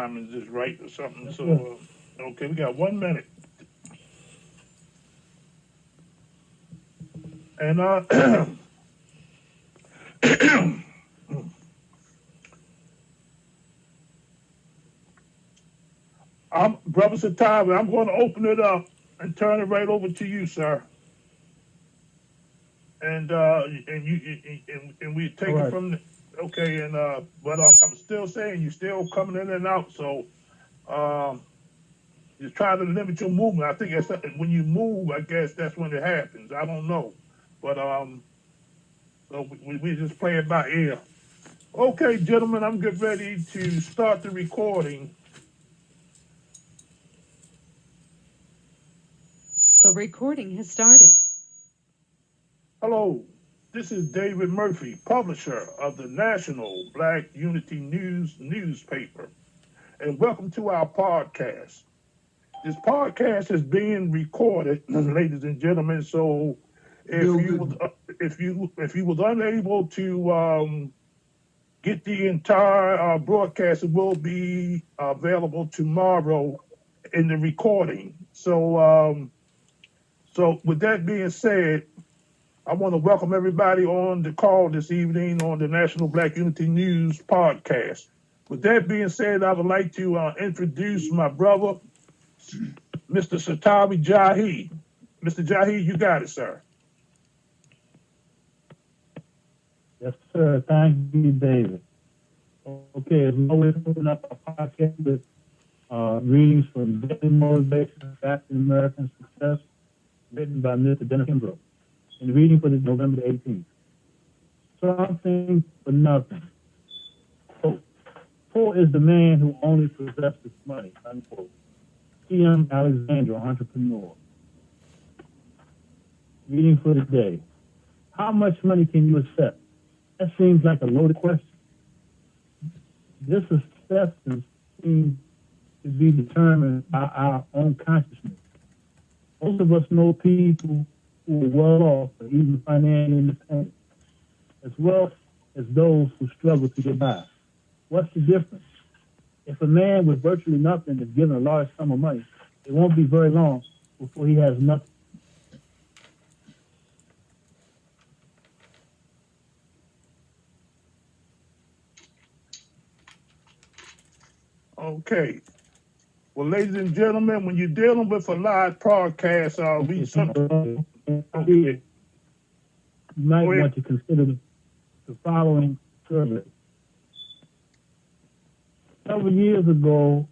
time is just right or something. So, okay, we got 1 minute. And I'm Brother Satavi, I'm going to open it up and turn it right over to you, sir. And we All take it right. from the, okay. And but I'm still saying you're still coming in and out. So um, you're trying to limit your movement. I think it's when you move, I guess that's when it happens. I don't know, but so we just play it by ear. Okay, gentlemen, I'm getting ready to start the recording. The recording has started. Hello, this is David Murphy, publisher of the National Black Unity News newspaper, and welcome to our podcast. This podcast is being recorded, ladies and gentlemen. So, if you was unable to get the entire broadcast, it will be available tomorrow in the recording. So with that being said, I want to welcome everybody on the call this evening on the National Black Unity News podcast. With that being said, I would like to introduce my brother, Mr. Satawi Jahi. Mr. Jahi, you got it, sir. Yes, sir. Thank you, David. Okay, as always, open up our podcast with readings from Daily Motivation of African American Success, written by Mr. Dennis Kimbrough. And the reading for this November 18th. Something for nothing. Quote, poor is the man who only possesses money, unquote. C.M. Alexander, entrepreneur. Reading for the day. How much money can you accept? That seems like a loaded question. This acceptance seems to be determined by our own consciousness. Most of us know people who are well off or even financially independent, as well as those who struggle to get by. What's the difference? If a man with virtually nothing is given a large sum of money, it won't be very long before he has nothing. Okay. Well, ladies and gentlemen, when you're dealing with a live broadcast, You might want to consider the following survey. Several years ago,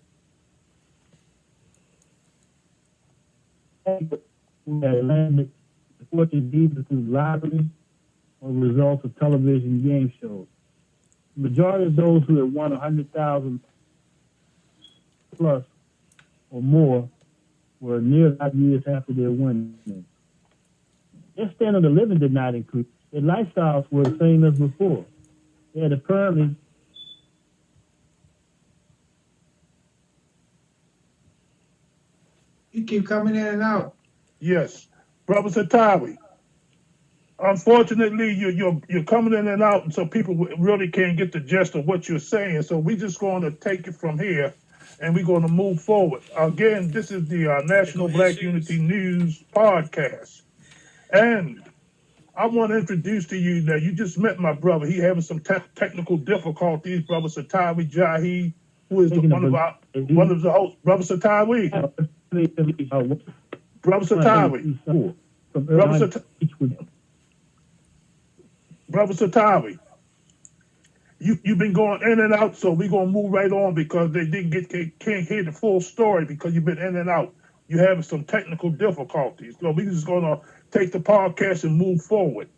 we had landed the fortune either through lottery or results of television game shows. The majority of those who had won 100,000 plus or more were near 5 years after their winning. Their standard of living did not increase. Their lifestyles were the same as before. They had apparently You keep coming in and out. yes, Brother Satawi. Unfortunately, you're coming in and out, and so people really can't get the gist of what you're saying. So we're just going to take it from here, and we're going to move forward. Again, this is the National Black Unity News podcast, and I want to introduce to you that you just met my brother. He having some technical difficulties, Brother Satawi Jahi, who is one of the hosts. Brother Satawi. Brother Satawi. Brother Satawi. You've been going in and out, so we're gonna move right on because they can't hear the full story because you've been in and out. You're having some technical difficulties. So we're just gonna take the podcast and move forward.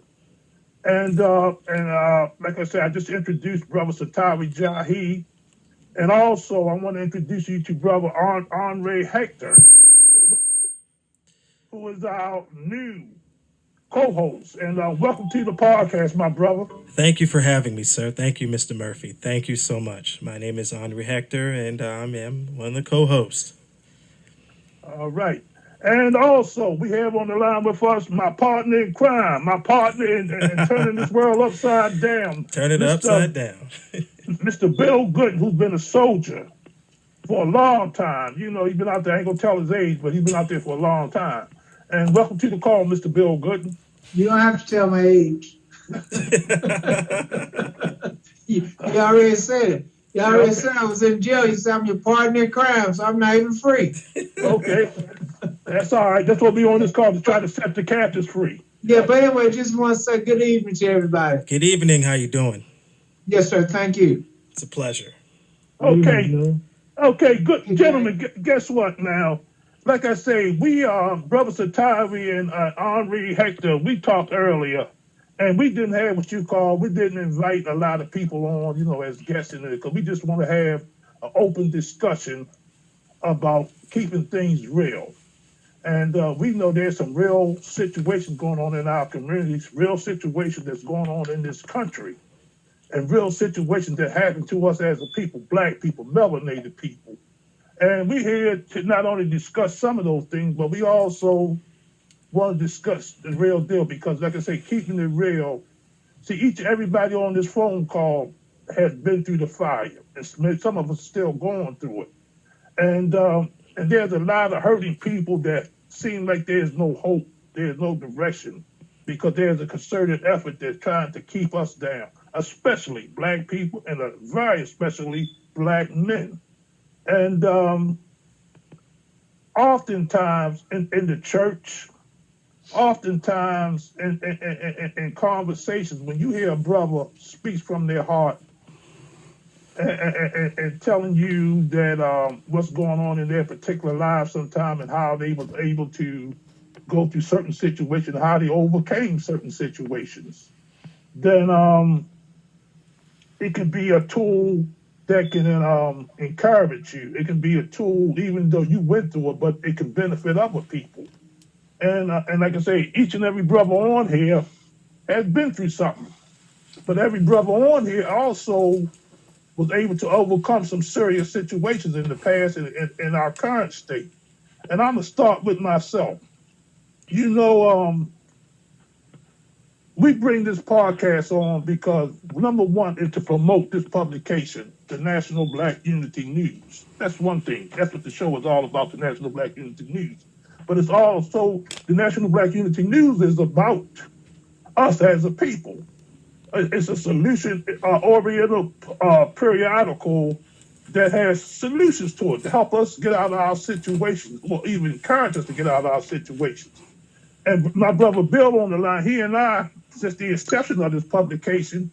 And like I said, I just introduced Brother Satawi Jahi. And also I want to introduce you to Brother Onri Hector, who is our new co-host. And welcome to the podcast, my brother. Thank you for having me, sir. Thank you, Mr. Murphy. Thank you so much. My name is Onri Hector, and I am one of the co-hosts. All right. And also, we have on the line with us my partner in crime, my partner in turning this world upside down. Turn it upside down. Mr. Bill Gooden, who's been a soldier for a long time. You know, he's been out there. I ain't gonna tell his age, but he's been out there for a long time. And welcome to the call, Mr. Bill Gooden. You don't have to tell my age. You already said it. You Yeah, already okay, said I was in jail. You said I'm your partner in crime, so I'm not even free. okay, that's all right. That's what we on this call to try to set the captives free. Yeah, but anyway, just want to say good evening to everybody. Good evening. How you doing? Yes, sir. Thank you. It's a pleasure. Good evening, Okay, Joe. okay, good Good gentlemen. day. Guess what? Now, like I say, we brother Satavi and Onri Hector. We talked earlier, and we didn't have what you call. We didn't invite a lot of people on, you know, as guests in it, because we just want to have an open discussion about keeping things real. And we know there's some real situations going on in our communities, real situations that's going on in this country, and real situations that happen to us as a people, black people, melanated people. And we're here to not only discuss some of those things, but we also want to discuss the real deal because, like I say, keeping it real. See, everybody on this phone call has been through the fire, and some of us still going through it. And there's a lot of hurting people that seem like there's no hope, there's no direction, because there's a concerted effort that's trying to keep us down, especially black people and very especially black men. And oftentimes in the church, oftentimes in conversations, when you hear a brother speaks from their heart and telling you that what's going on in their particular lives sometime and how they was able to go through certain situations, how they overcame certain situations, then it can be a tool that can encourage you. It can be a tool, even though you went through it, but it can benefit other people. And like I say, each and every brother on here has been through something, but every brother on here also was able to overcome some serious situations in the past and in our current state. And I'm gonna start with myself. You know, we bring this podcast on because number one is to promote this publication, the National Black Unity News. That's one thing. That's what the show is all about, the National Black Unity News. But it's also the National Black Unity News is about us as a people. It's a solution oriental periodical that has solutions to it to help us get out of our situations, or even encourage us to get out of our situations. And my brother Bill on the line, he and I, since the inception of this publication,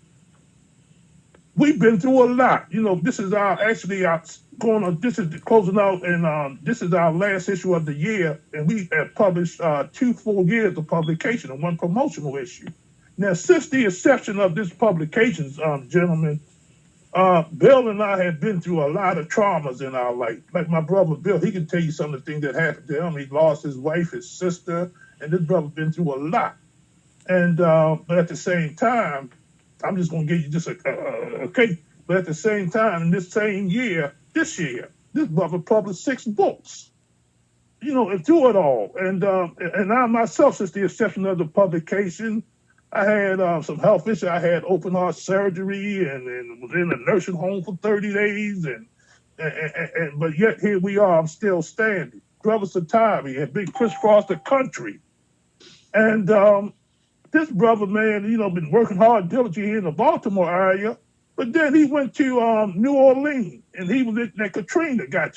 we've been through a lot. You know, this is our actually our going on. This is the closing out, and this is our last issue of the year, and we have published 2 full years of publication and one promotional issue. Now, since the inception of this publications, gentlemen, Bill and I have been through a lot of traumas in our life. Like my brother Bill, he can tell you some of the things that happened to him. He lost his wife, his sister, and this brother been through a lot. And but at the same time, I'm just gonna give you just okay. But at the same time, in this same year, this brother published 6 books. You know, and through it all, and I myself, since the inception of the publication, I had some health issues. I had open heart surgery and was in a nursing home for 30 days, and but yet here we are. I'm still standing. Brother Satari had been crisscross the country, and this brother, man, you know, been working hard diligently here in the Baltimore area. But then he went to New Orleans, and he was in that Katrina got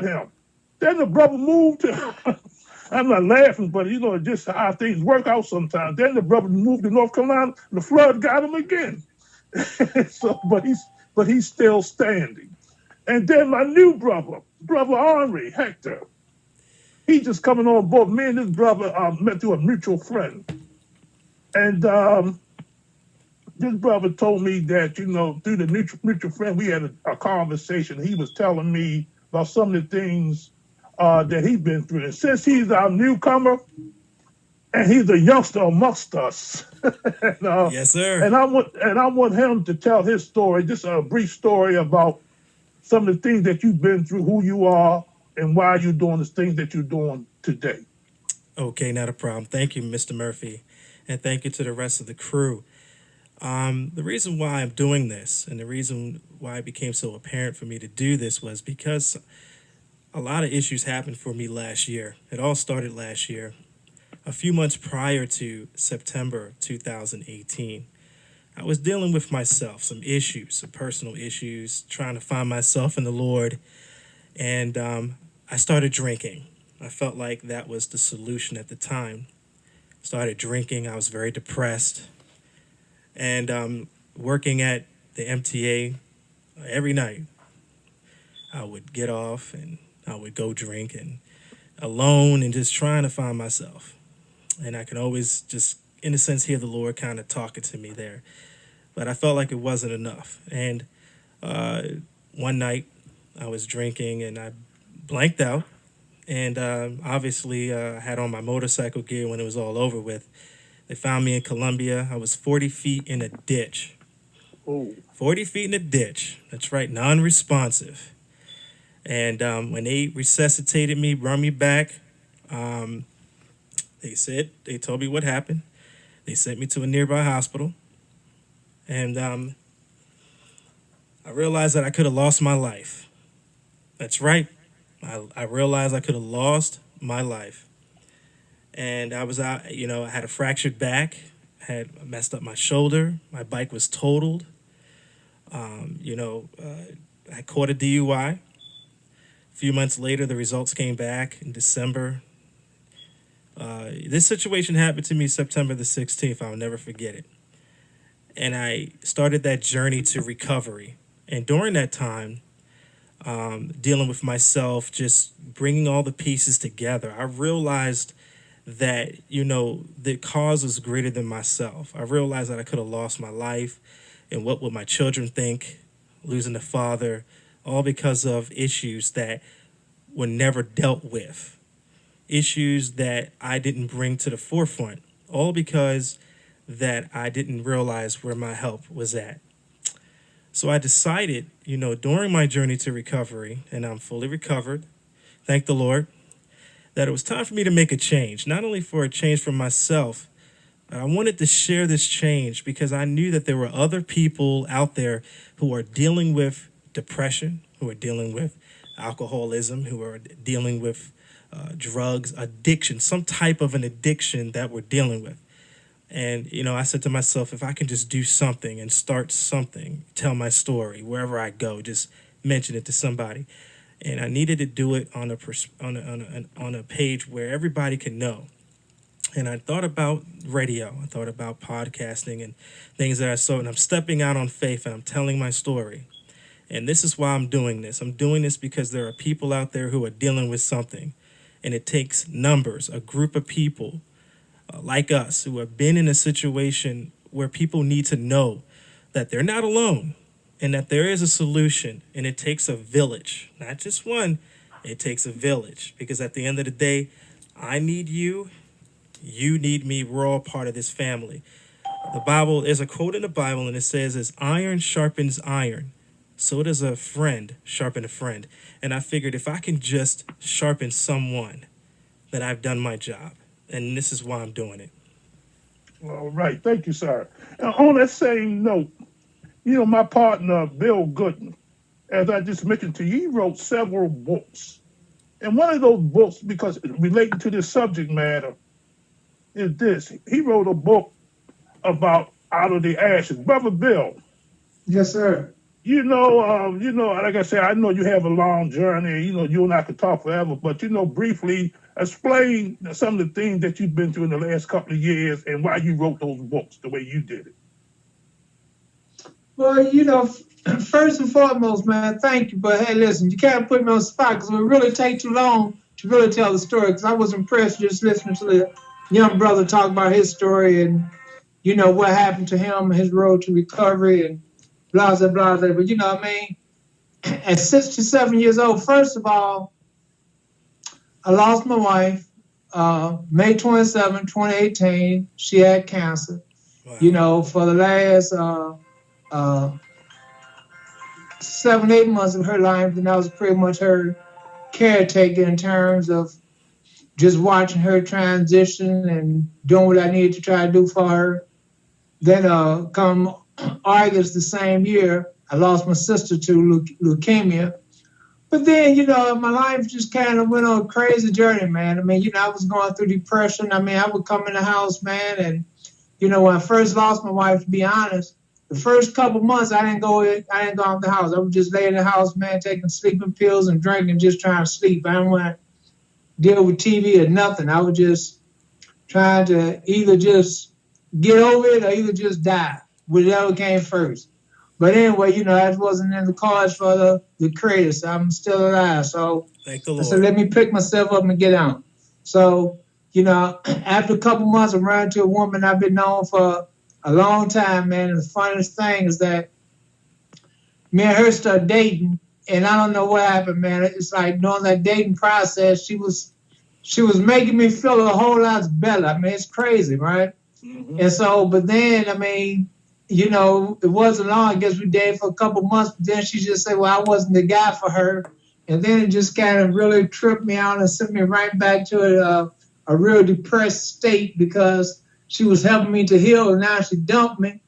him. Then the brother moved to. I'm not laughing, but you know, just how things work out sometimes. Then the brother moved to North Carolina, the flood got him again. So, but he's still standing. And then my new brother Onri Hector, he just coming on board. Me and this brother met through a mutual friend, and this brother told me that, you know, through the mutual friend, we had a conversation. He was telling me about some of the things that he's been through. And since he's our newcomer and he's a youngster amongst us, and, Yes, sir. and I want him to tell his story, just a brief story about some of the things that you've been through, who you are, and why you're doing the things that you're doing today. Okay, not a problem. Thank you, Mr. Murphy, and thank you to the rest of the crew. The reason why I'm doing this and the reason why it became so apparent for me to do this was because a lot of issues happened for me last year. It all started last year, a few months prior to September 2018. I was dealing with myself, some issues, some personal issues, trying to find myself in the Lord, and I started drinking. I felt like that was the solution at the time. Started drinking. I was very depressed, and working at the MTA every night. I would get off and I would go drink and alone and just trying to find myself. And I could always just, in a sense, hear the Lord kind of talking to me there. But I felt like it wasn't enough. And one night I was drinking and I blanked out. And obviously I had on my motorcycle gear when it was all over with. They found me in Colombia. I was 40 feet in a ditch. Oh, 40 feet in a ditch. That's right, non-responsive. And when they resuscitated me, brought me back, they told me what happened. They sent me to a nearby hospital. And I realized that I could have lost my life. That's right. I realized I could have lost my life. And I was out, I had a fractured back, had messed up my shoulder. My bike was totaled. I caught a DUI. A few months later, the results came back in December. This situation happened to me September the 16th. I'll never forget it. And I started that journey to recovery. And during that time, dealing with myself, just bringing all the pieces together, I realized that, the cause was greater than myself. I realized that I could have lost my life, and what would my children think, losing a father, all because of issues that were never dealt with, issues that I didn't bring to the forefront, all because that I didn't realize where my help was at. So I decided, during my journey to recovery, and I'm fully recovered, thank the Lord, that it was time for me to make a change, not only for a change for myself, but I wanted to share this change because I knew that there were other people out there who are dealing with depression, who are dealing with alcoholism, who are dealing with drugs, addiction, some type of an addiction that we're dealing with. And, I said to myself, if I can just do something and start something, tell my story wherever I go, just mention it to somebody. And I needed to do it on a page where everybody can know. And I thought about radio. I thought about podcasting and things that I saw. And I'm stepping out on faith and I'm telling my story. And this is why I'm doing this. I'm doing this because there are people out there who are dealing with something. And it takes numbers, a group of people like us who have been in a situation where people need to know that they're not alone and that there is a solution. And it takes a village, not just one. It takes a village, because at the end of the day, I need you. You need me. We're all part of this family. The Bible, there's a quote in the Bible, and it says, as iron sharpens iron, so does a friend sharpen a friend. And I figured if I can just sharpen someone, then I've done my job. And this is why I'm doing it. all right. Thank you, sir. And on that same note, my partner, Bill Gooden, as I just mentioned to you, he wrote several books. And one of those books, because relating to this subject matter, is this. He wrote a book about Out of the Ashes. Brother Bill, Yes, sir. like I said, I know you have a long journey. You and I could talk forever, but briefly explain some of the things that you've been through in the last couple of years and why you wrote those books the way you did it. Well, first and foremost, man, thank you. But hey, listen, you can't put me on the spot because it would really take too long to really tell the story, because I was impressed just listening to the young brother talk about his story and, what happened to him, his road to recovery and blah, blah, blah. But you know what I mean? At 67 years old, first of all, I lost my wife May 27, 2018. She had cancer. Wow. For the last 7-8 months of her life, and I was pretty much her caretaker in terms of just watching her transition and doing what I needed to try to do for her. Then come August the same year, I lost my sister to leukemia. But then, my life just kind of went on a crazy journey, man. I mean, I was going through depression. I mean, I would come in the house, man, and when I first lost my wife, to be honest, the first couple months I didn't go out the house. I would just lay in the house, man, taking sleeping pills and drinking, just trying to sleep. I didn't want to deal with TV or nothing. I was just trying to either just get over it or either just die, whichever came first. But anyway, that wasn't in the cards for the creator, so I'm still alive. So Thank the I Lord. said, let me pick myself up and get out. So, after a couple months, I ran into a woman I've been known for a long time, man. And the funniest thing is that me and her started dating, and I don't know what happened, man. It's like during that dating process, she was making me feel a whole lot better. I mean, it's crazy, right? Mm-hmm. And so, but then, I mean, it wasn't long. I guess we dated for a couple months, but then she just said, well, I wasn't the guy for her. And then it just kind of really tripped me out and sent me right back to a real depressed state because she was helping me to heal and now she dumped me,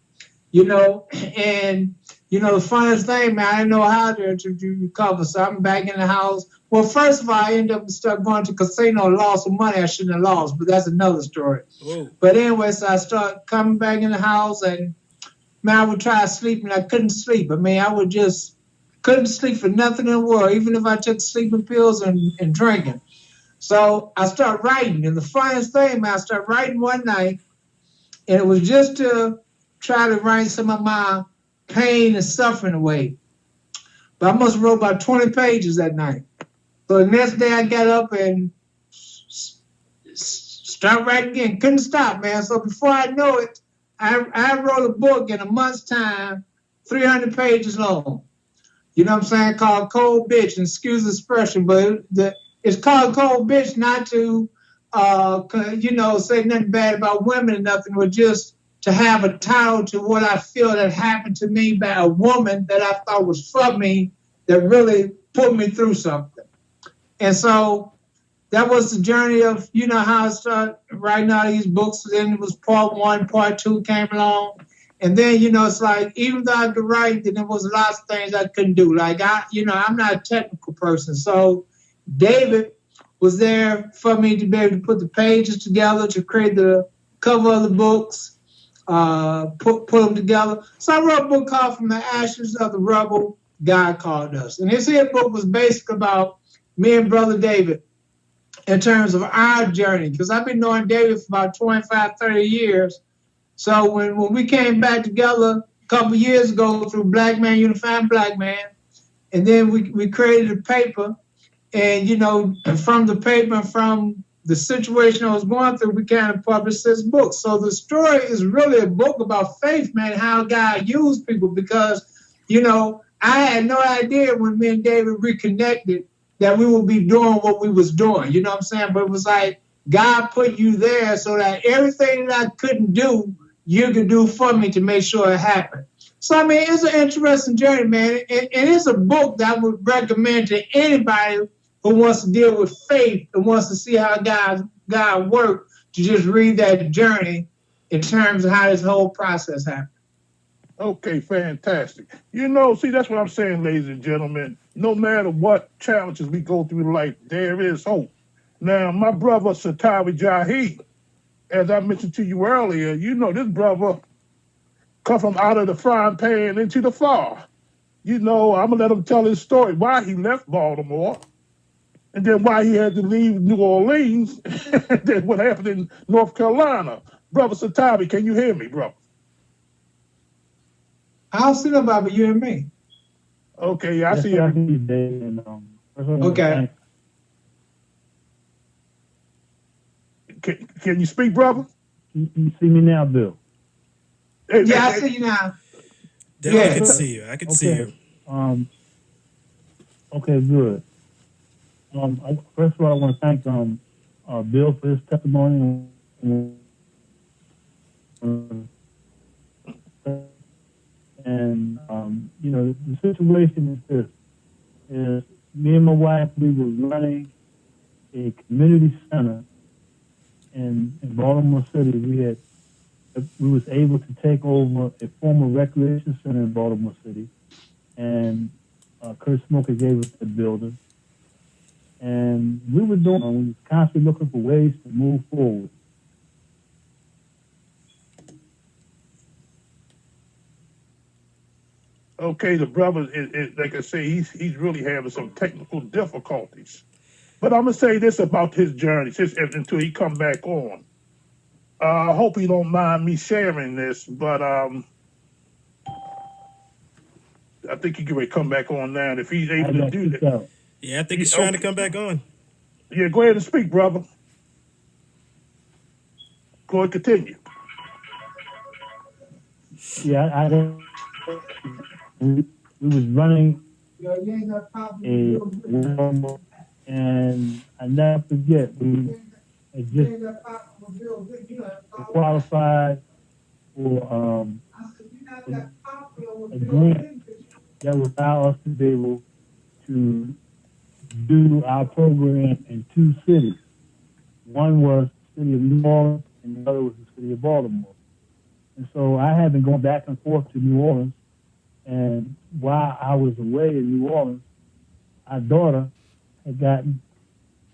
and, the funniest thing, man, I didn't know how to recover. So I'm back in the house. Well, first of all, I ended up going to casino and lost some money I shouldn't have lost, but that's another story. Whoa. But anyway, so I started coming back in the house and, man, I would try to sleep and I couldn't sleep. I mean, couldn't sleep for nothing in the world, even if I took sleeping pills and drinking. So I started writing. And the funniest thing, man, I started writing one night, and it was just to try to write some of my pain and suffering away. But I must have wrote about 20 pages that night. So the next day I got up and started writing again. Couldn't stop, man. So before I know it, I wrote a book in a month's time, 300 pages long. You know what I'm saying? Called Cold Bitch, and excuse the expression, but it's called Cold Bitch not to, say nothing bad about women or nothing, but just to have a title to what I feel that happened to me by a woman that I thought was for me, that really put me through something. And so that was the journey of, how I started writing all these books. Then it was part one, part two came along. And then, it's like, even though I could write, then there was lots of things I couldn't do. Like, I'm not a technical person. So David was there for me to be able to put the pages together, to create the cover of the books, put them together. So I wrote a book called From the Ashes of the Rubble, God Called Us. And this here book was basically about me and Brother David in terms of our journey, because I've been knowing David for about 25, 30 years. So when we came back together a couple years ago through Black Man Unifying Black Man, and then we created a paper, and, from the paper, from the situation I was going through, we kind of published this book. So the story is really a book about faith, man, how God used people, because, I had no idea when me and David reconnected that we would be doing what we was doing, you know what I'm saying? But it was like God put you there so that everything that I couldn't do, you could do for me to make sure it happened. So, I mean, it's an interesting journey, man. And it's a book that I would recommend to anybody who wants to deal with faith and wants to see how God worked, to just read that journey in terms of how this whole process happened. Okay, fantastic. See, that's what I'm saying, ladies and gentlemen. No matter what challenges we go through in life, there is hope. Now, my brother Satawi Jahi, as I mentioned to you earlier, this brother come from out of the frying pan into the fire. I'm going to let him tell his story, why he left Baltimore, and then why he had to leave New Orleans, and then what happened in North Carolina. Brother Satawi, can you hear me, bro? I'll see about you and me. Okay, I see you. Okay. Can you speak, brother? You see me now, Bill? I see you now. I can see you. I can see you. Okay, good. First of all, I want to thank Bill for his testimony. And the situation is this: is me and my wife, we were running a community center in Baltimore City. We had we was able to take over a former recreation center in Baltimore City, and Kurt Smoker gave us the building, and we were constantly looking for ways to move forward. Okay, the brother, like I say, he's really having some technical difficulties. But I'm gonna say this about his journey, until he come back on. I hope he don't mind me sharing this, but I think he can really come back on now. And if he's able to do that, yeah, I think he's trying to come back on. Yeah, go ahead and speak, brother. Go ahead, continue. Yeah, I don't. We was running a and I never forget we had just qualified for a grant that would allow us to be able to do our program in two cities. One was the city of New Orleans and the other was the city of Baltimore. And so I had been going back and forth to New Orleans. And while I was away in New Orleans, our daughter had gotten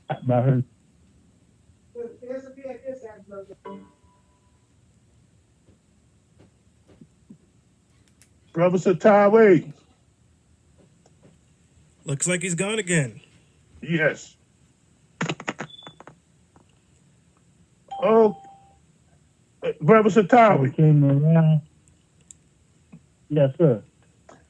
shot by her. Brother Satawe. Looks like he's gone again. Yes. Oh, Brother Satawe. Came around. Yes, sir.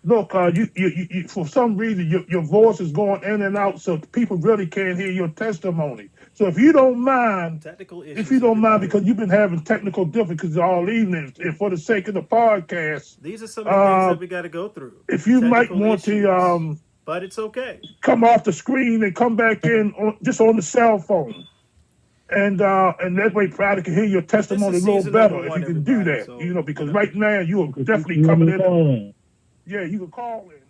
Look, you for some reason your voice is going in and out, so people really can't hear your testimony. So if you don't mind, because you've been having technical difficulties all evening, and for the sake of the podcast, these are some of the things that we got to go through. If you might want to, but it's okay, come off the screen and come back in just on the cell phone, and that way probably can hear your testimony a little better if you can do that. So, because right now you are definitely coming in. Yeah, you can call in.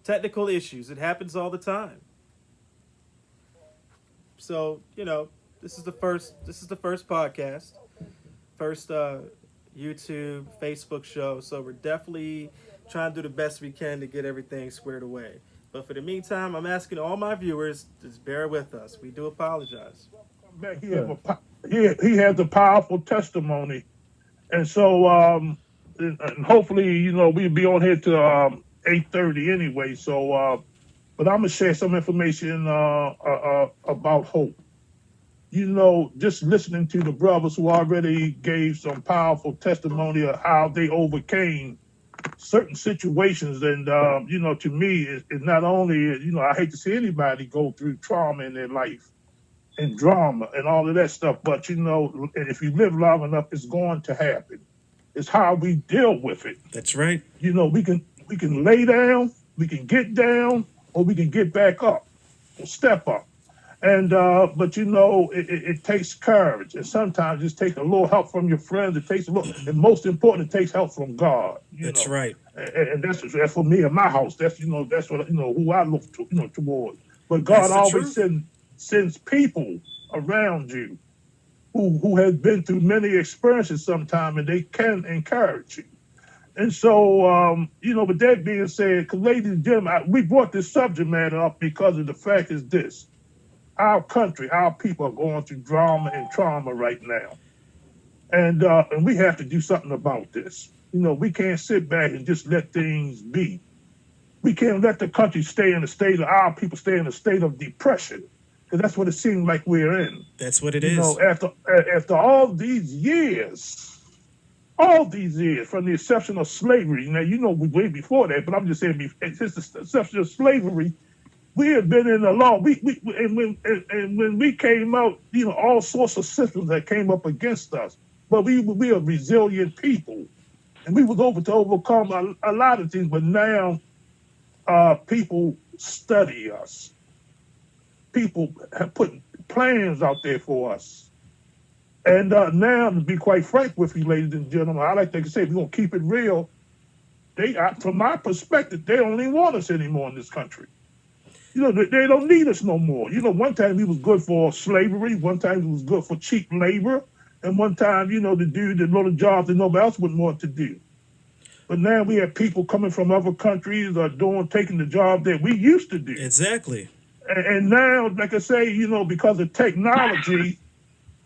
Technical issues. It happens all the time. So, this is the first podcast. First YouTube, Facebook show. So we're definitely trying to do the best we can to get everything squared away. But for the meantime, I'm asking all my viewers to just bear with us. We do apologize. He has a powerful testimony. And so and hopefully, we'll be on here till 8:30 anyway. So, but I'm gonna share some information about hope. Just listening to the brothers who already gave some powerful testimony of how they overcame certain situations, and to me, it's not only I hate to see anybody go through trauma in their life and drama and all of that stuff, but and if you live long enough, it's going to happen. It's how we deal with it. That's right. We can lay down, we can get down, or we can get back up, or step up. And but it takes courage, and sometimes it takes a little help from your friends. It takes a little, and most important, it takes help from God. That's right. And that's for me in my house. That's that's what who I look to, towards. But God always sends people around you who has been through many experiences sometime, and they can encourage you. And so, with that being said, because ladies and gentlemen, we brought this subject matter up because of the fact is this. Our country, our people are going through drama and trauma right now. And we have to do something about this. We can't sit back and just let things be. We can't let the country our people stay in a state of depression. Because that's what it seems like we're in. That's what it is. After all these years from the inception of slavery, now, way before that, but I'm just saying, since the inception of slavery, we have been in the law. When we came out, all sorts of systems that came up against us. But we are resilient people. And we was able to overcome a lot of things. But now people study us. People have put plans out there for us. And now, to be quite frank with you, ladies and gentlemen, I like to say, if we're going to keep it real, from my perspective, they don't even want us anymore in this country. They don't need us no more. One time we was good for slavery. One time we was good for cheap labor. And one time, the dude that wrote a job that nobody else would want to do. But now we have people coming from other countries taking the job that we used to do. Exactly. And now, like I say, because of technology,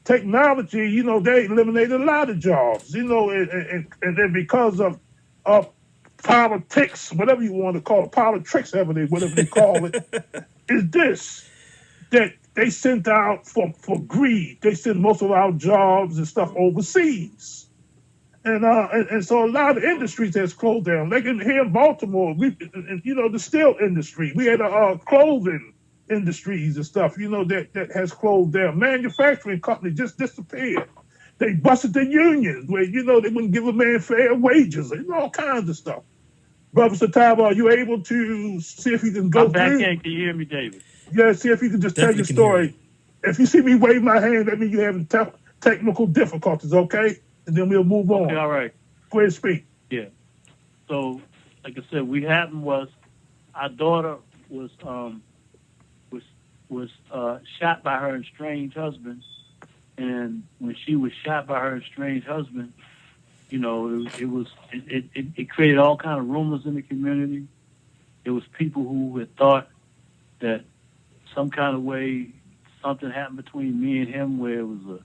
they eliminated a lot of jobs, and then because of politics, whatever you want to call it, politics, whatever they call it, is this that they sent out for greed. They sent most of our jobs and stuff overseas. And so a lot of industries has closed down. Like here in Baltimore, the steel industry, we had clothing industries and stuff, that has closed down. Manufacturing companies just disappeared. They busted the unions where, they wouldn't give a man fair wages and all kinds of stuff. Brother Sataba, are you able to see if you can go I'm back through? in. Can you hear me, David? Yeah, see if you can just Definitely tell can your hear you. story. If you see me wave my hand, that means you're having technical difficulties, okay? And then we'll move on. Okay, all right. Go ahead and speak. Yeah. So, like I said, what happened was our daughter was shot by her estranged husband, and when she was shot by her estranged husband, it created all kind of rumors in the community. There was people who had thought that some kind of way something happened between me and him, where it was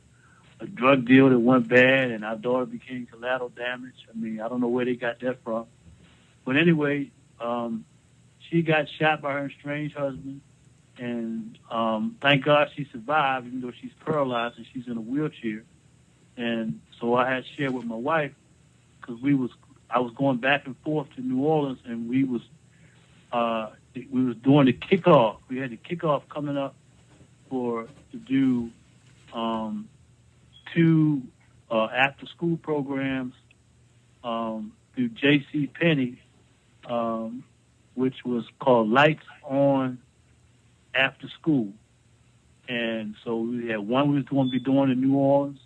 a drug deal that went bad, and our daughter became collateral damage. I mean, I don't know where they got that from. But anyway, she got shot by her estranged husband, and thank God she survived, even though she's paralyzed and she's in a wheelchair. And so I had shared with my wife, because I was going back and forth to New Orleans, and we was doing the kickoff. We had the kickoff coming up to do two after school programs through J.C. Penney, which was called Lights On After School. And so we had one we was going to be doing in New Orleans,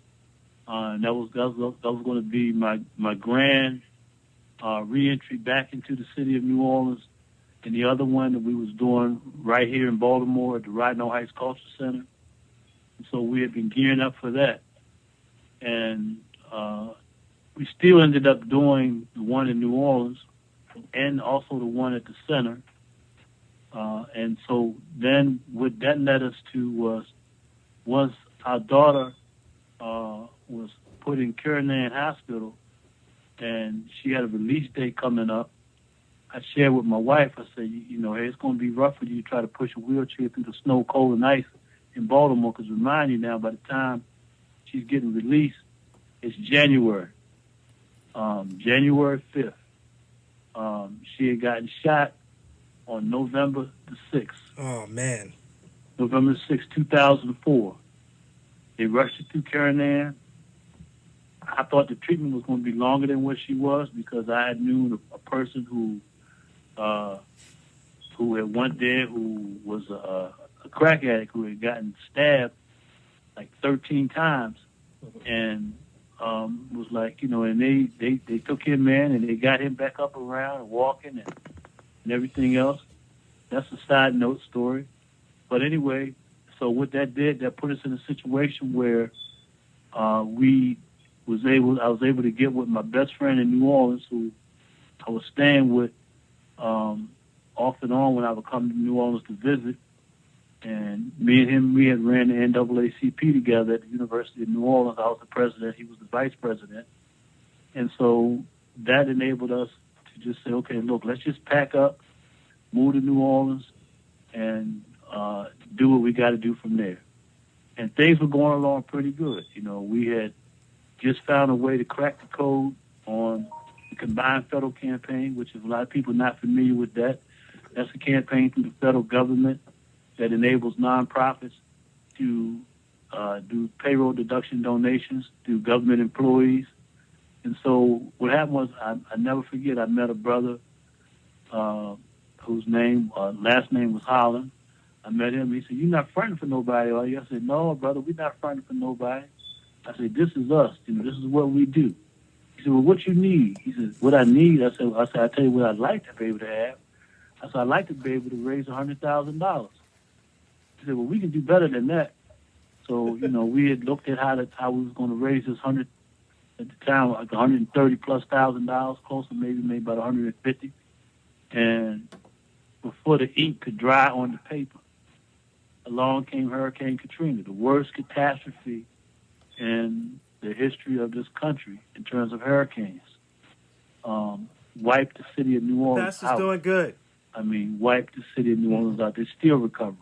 and that was going to be my grand reentry back into the city of New Orleans. And the other one that we was doing right here in Baltimore at the Rodno Heights Culture Center. And so we had been gearing up for that. And we still ended up doing the one in New Orleans and also the one at the center. And so then what that led us to was our daughter was put in Kiernan Hospital, and she had a release date coming up. I shared with my wife, I said, hey, it's going to be rough for you to try to push a wheelchair through the snow, cold, and ice in Baltimore, because remind you now, by the time she's getting released, it's January. January 5th. She had gotten shot on November the 6th. Oh, man. November 6th, 2004. They rushed her through Kiernan. I thought the treatment was going to be longer than what she was, because I had known a person who had went there, who was a crack addict, who had gotten stabbed like 13 times, and was like, and they took him in, and they got him back up around and walking and everything else. That's a side note story. But anyway, so what that did, that put us in a situation where I was able to get with my best friend in New Orleans, who I was staying with off and on when I would come to New Orleans to visit. And me and him, we had ran the NAACP together at the University of New Orleans. I was the president, he was the vice president. And so that enabled us to just say, okay, look, let's just pack up, move to New Orleans, and do what we got to do from there. And things were going along pretty good. We had just found a way to crack the code on the Combined Federal Campaign, which is a lot of people not familiar with that. That's a campaign through the federal government that enables nonprofits to do payroll deduction donations to government employees. And so what happened was, I never forget, I met a brother whose last name was Holland. I met him. He said, "You're not fronting for nobody, are you?" I said, "No, brother, we're not fronting for nobody." I said, "This is us. This is what we do." He said, "Well, what you need?" He said, "What I need," I said, "I tell you what I'd like to be able to have." I said, "I'd like to be able to raise $100,000. He said, "Well, we can do better than that." So we had looked at how we was going to raise this at the time, like $130,000+, close to maybe about 150, and before the ink could dry on the paper, along came Hurricane Katrina, the worst catastrophe in the history of this country in terms of hurricanes. Wiped the city of New Orleans Pastor's out. doing good. I mean, wiped the city of New Orleans out. They're still recovering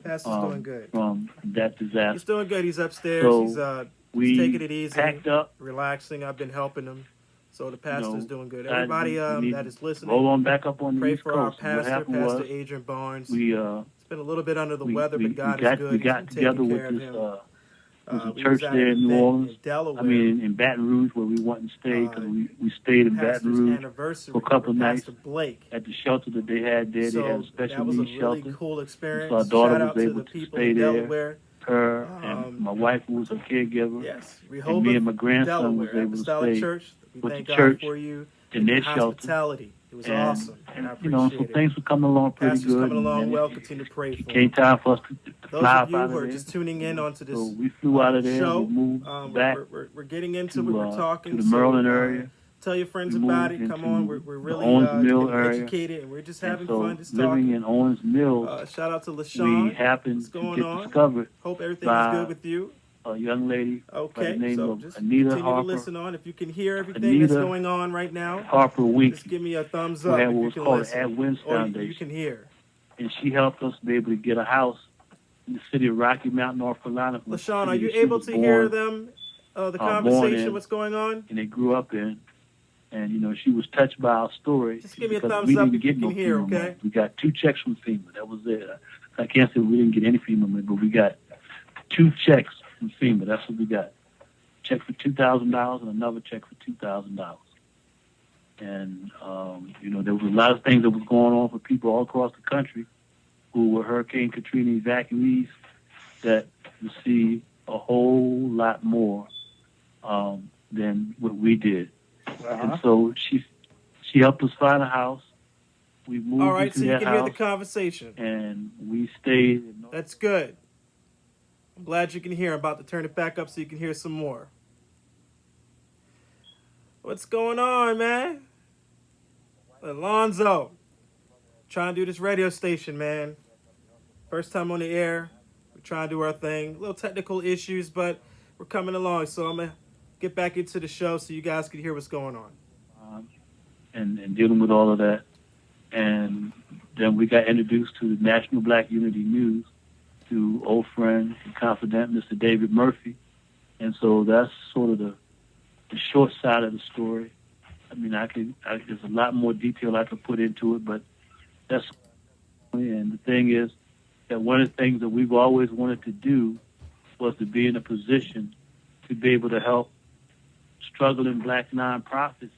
Pastor's doing good. from that disaster. He's doing good. He's upstairs. So He's taking it easy, packed up, relaxing. I've been helping him. So the pastor's doing good. I- Everybody we need that is listening, roll on back up on the pray East for our Coast. And what pastor, happened Pastor was Adrian Barnes. we It's been a little bit under the we, weather, we, but God we got is good. we He's got been together taking with care of this him. there's a We church was at there an in New event Orleans. in Delaware. I mean, in Baton Rouge, where we went and stayed, because we stayed in Baton pastor's Rouge anniversary for a couple of with nights Pastor Blake. at the shelter that they had there. So they had a special that was a needs really shelter. cool experience. So our daughter Shout out was to able the to people stay in there. Delaware. Her and my wife, who was a caregiver, Yes, and me Rehoboth, and my grandson was Delaware, able to Apostolic stay Church. We with thank the God church for you in and their your shelter. hospitality. It was And, awesome, and I so appreciate it. things were coming along pretty Pastor's good. coming along and well. it Continue to pray for came him. time for us to Those fly of up you out who of are there. just tuning in onto this So we flew out of there. show, We moved back we're getting into to, it. We're talking to the Maryland so, area. Tell your friends We about moved it. Come into on, we're the really Owens Mill getting area. educated, and we're just And having so fun, just living talking. in Owens Mills, Shout out to we LaShawn. happened What's to going get on? discovered Hope everything is by good with you. a young lady by the Okay, name so of just Anita continue to Harper, listen on. If you can hear everything that's Anita going on right now, Harper just Winky, give me a thumbs who up had if what you was can called the listen. Ad Winds Or you Foundation. can hear. And she helped us be able to get a house in the city of Rocky Mount, North Carolina. from the LaShawn, are city you that she able was to hear born- them, the born conversation, in. what's going on? And they grew up in. And, she was touched by our story. Just give me a because thumbs we up didn't if you get no can hear, FEMA okay? money. We got 2 checks from FEMA. That was it. I can't say we didn't get any FEMA money, but we got 2 checks from FEMA. That's what we got. Check for $2,000 and another check for $2,000. And, there was a lot of things that was going on for people all across the country who were Hurricane Katrina evacuees that received a whole lot more than what we did. And so she helped us find a house. We moved All right, into so you that can hear house, the conversation. and we stayed. In That's good. I'm glad you can hear. I'm about to turn it back up so you can hear some more. What's going on, man? Alonzo. Trying to do this radio station, man. First time on the air. We're trying to do our thing. Little technical issues, but we're coming along. So I'm going to get back into the show so you guys can hear what's going on. and dealing with all of that. And then we got introduced to the National Black Unity News through old friend and confidant, Mr. David Murphy. And so that's sort of the short side of the story. I mean, there's a lot more detail I could put into it, but that's, and the thing is that one of the things that we've always wanted to do was to be in a position to be able to help struggling black nonprofits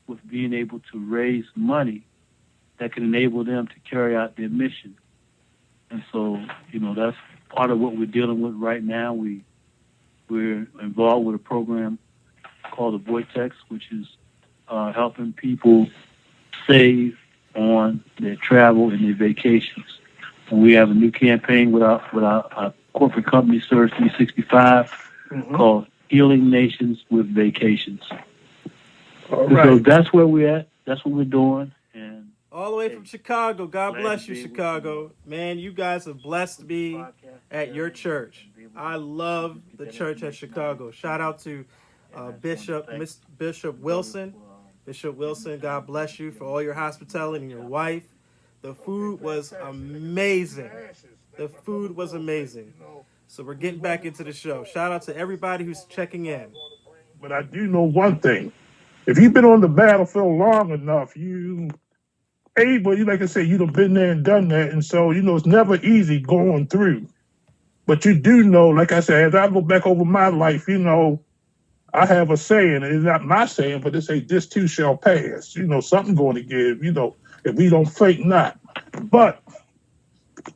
with being able to raise money that can enable them to carry out their mission. And so, that's part of what we're dealing with right now. We're involved with a program called the Vortex, which is helping people save on their travel and their vacations. And we have a new campaign with our corporate company, Surge 365, called Healing Nations with Vacations. All So right. that's where we're at. That's what we're doing. And All the way from Chicago. God glad bless to you, be able Chicago. Man, you guys have blessed me at your church. I love the church at Chicago. Shout out to Bishop Wilson. Bishop Wilson, God bless you for all your hospitality and your wife. The food was amazing. The food was amazing. So we're getting back into the show. Shout out to everybody who's checking in. But I do know one thing. If you've been on the battlefield long enough, you like I said, you've been there and done that. And so, it's never easy going through. But you do know, like I said, as I look back over my life, I have a saying, and it's not my saying, but they say, this too shall pass. Something going to give, if we don't faint not. But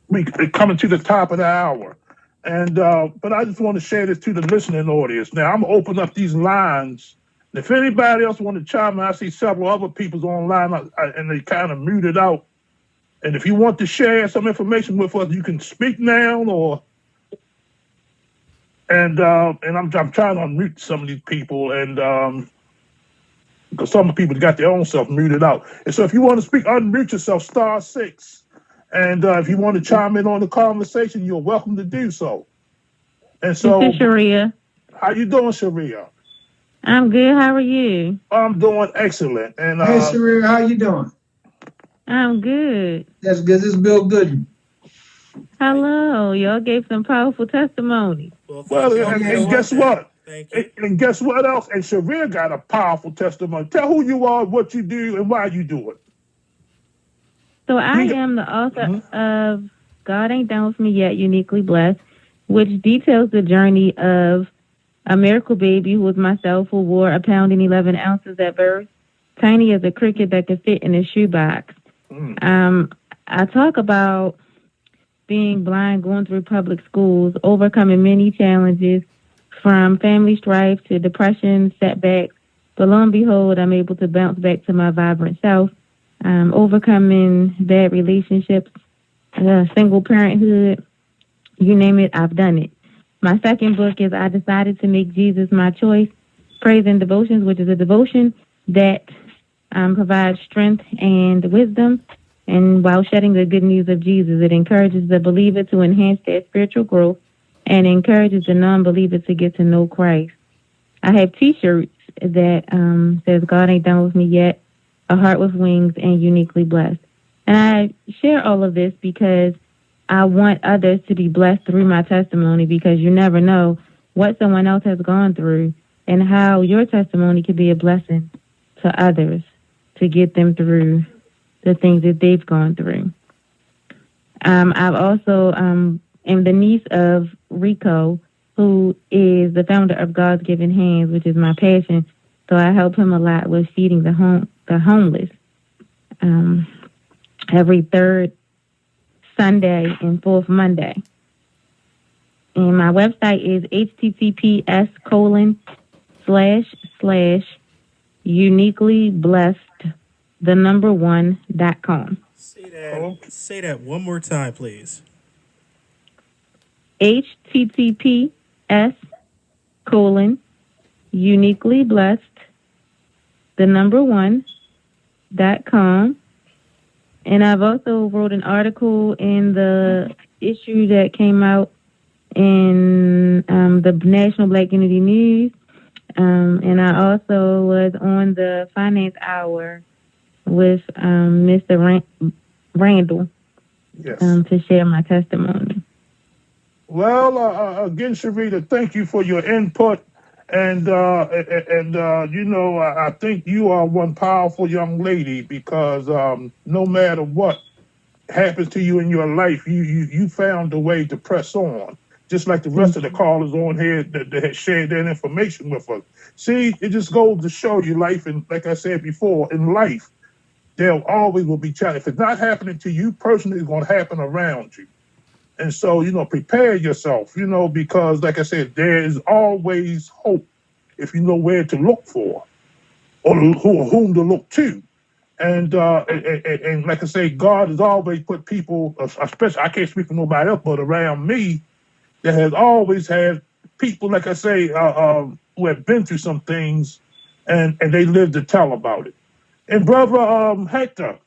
we're coming to the top of the hour. And but I just want to share this to the listening audience. Now, I'm going to open up these lines. If anybody else want to chime in, I see several other people online, and they kind of muted out. And if you want to share some information with us, you can speak now, or and I'm trying to unmute some of these people, and because some of the people got their own self muted out. And so if you want to speak, unmute yourself, *6. And if you want to chime in on the conversation, you're welcome to do so. And so, this is Sharia. How you doing, Sharia? I'm good. How are you? I'm doing excellent. And Hey, Sharia, how you doing? I'm good. That's good. This is Bill Gooden. Hello. Y'all gave some powerful testimony. Well, and guess what? Thank you. And guess what else? And Sharia got a powerful testimony. Tell who you are, what you do, and why you do it. So I am the author of God Ain't Done With Me Yet, Uniquely Blessed, which details the journey of a miracle baby who was myself, who wore 1 pound and 11 ounces at birth, tiny as a cricket that could fit in a shoebox. I talk about being blind, going through public schools, overcoming many challenges, from family strife to depression, setbacks. But lo and behold, I'm able to bounce back to my vibrant self, overcoming bad relationships, single parenthood, you name it, I've done it. My second book is I Decided to Make Jesus My Choice, Praise and Devotions, which is a devotion that provides strength and wisdom. And while shedding the good news of Jesus, it encourages the believer to enhance their spiritual growth and encourages the non-believer to get to know Christ. I have T-shirts that says God Ain't Done With Me Yet, A Heart With Wings, and Uniquely Blessed. And I share all of this because I want others to be blessed through my testimony, because you never know what someone else has gone through and how your testimony could be a blessing to others to get them through the things that they've gone through. I've also am the niece of Rico, who is the founder of God's Given Hands, which is my passion. So I help him a lot with feeding the homeless. Every third Sunday and fourth Monday. And my website is https://uniquelyblessed1.com. Say that one more time, please. https://uniquelyblessed1.com. And I've also wrote an article in the issue that came out in the National Black Unity News. And I also was on the Finance Hour with Mr. Randall to share my testimony. Well, again, Sharita, thank you for your input. And I think you are one powerful young lady, because no matter what happens to you in your life, you found a way to press on, just like the rest of the callers on here that had shared that information with us. See, it just goes to show you life. And like I said before, in life, there always will be challenges. If it's not happening to you personally, it's going to happen around you. And so, prepare yourself, because like I said, there is always hope if you know where to look for or whom to look to. And like I say, God has always put people, especially, I can't speak for nobody else, but around me, that has always had people, like I say, who have been through some things and they live to tell about it. And Brother Hector,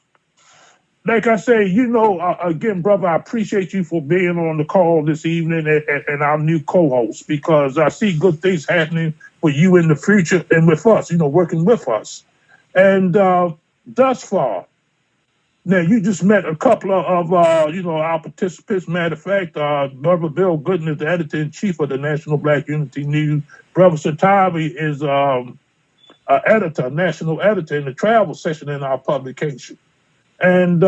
like I say, again, brother, I appreciate you for being on the call this evening and our new co-host, because I see good things happening for you in the future and with us, working with us. And thus far, now you just met a couple of our participants. Matter of fact, Brother Bill Gooden is the editor-in-chief of the National Black Unity News. Brother Satavi is national editor in the travel section in our publication. And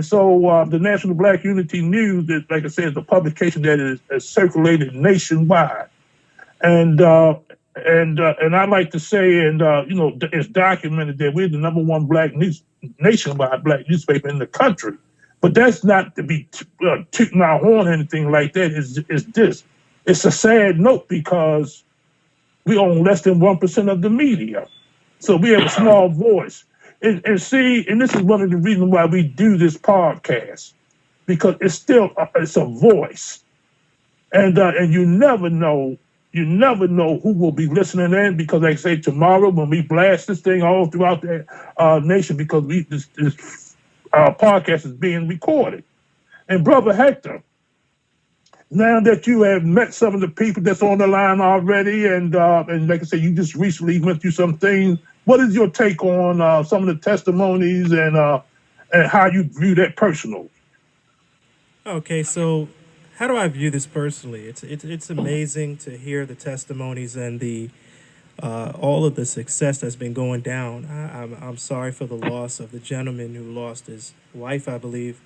so the National Black Unity News, like I said, is a publication that is circulated nationwide. And I like to say, it's documented that we're the number one nationwide black newspaper in the country. But that's not to be tooting our horn or anything like that. It's a sad note, because we own less than 1% of the media. So we have a small voice. And see, and this is one of the reasons why we do this podcast, because it's still it's a voice, and you never know You never know who will be listening in because, like I say, tomorrow when we blast this thing all throughout the nation, because this podcast is being recorded. And Brother Hector, now that you have met some of the people that's on the line already, and like I said, you just recently went through some things. What is your take on some of the testimonies and how you view that personal? Okay, so how do I view this personally? It's amazing to hear the testimonies and the all of the success that's been going down. I'm sorry for the loss of the gentleman who lost his wife, I believe.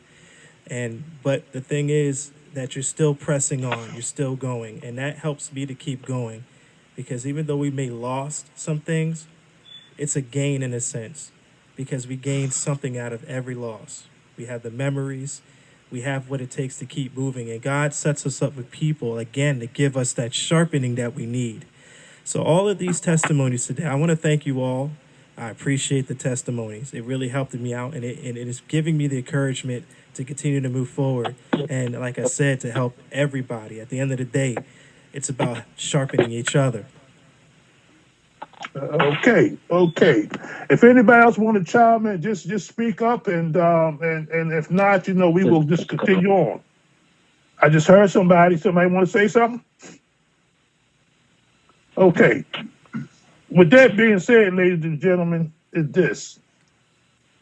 But the thing is that you're still pressing on, you're still going, and that helps me to keep going, because even though we may lost some things, it's a gain in a sense, because we gain something out of every loss. We have the memories, we have what it takes to keep moving, and God sets us up with people again to give us that sharpening that we need. So all of these testimonies today, I want to thank you all. I appreciate the testimonies. It really helped me out, and it is giving me the encouragement to continue to move forward. And like I said, to help everybody. At the end of the day, it's about sharpening each other. Okay. If anybody else want to chime in, just speak up, and if not, we will just continue on. I just heard somebody. Somebody want to say something? Okay. With that being said, ladies and gentlemen, is this.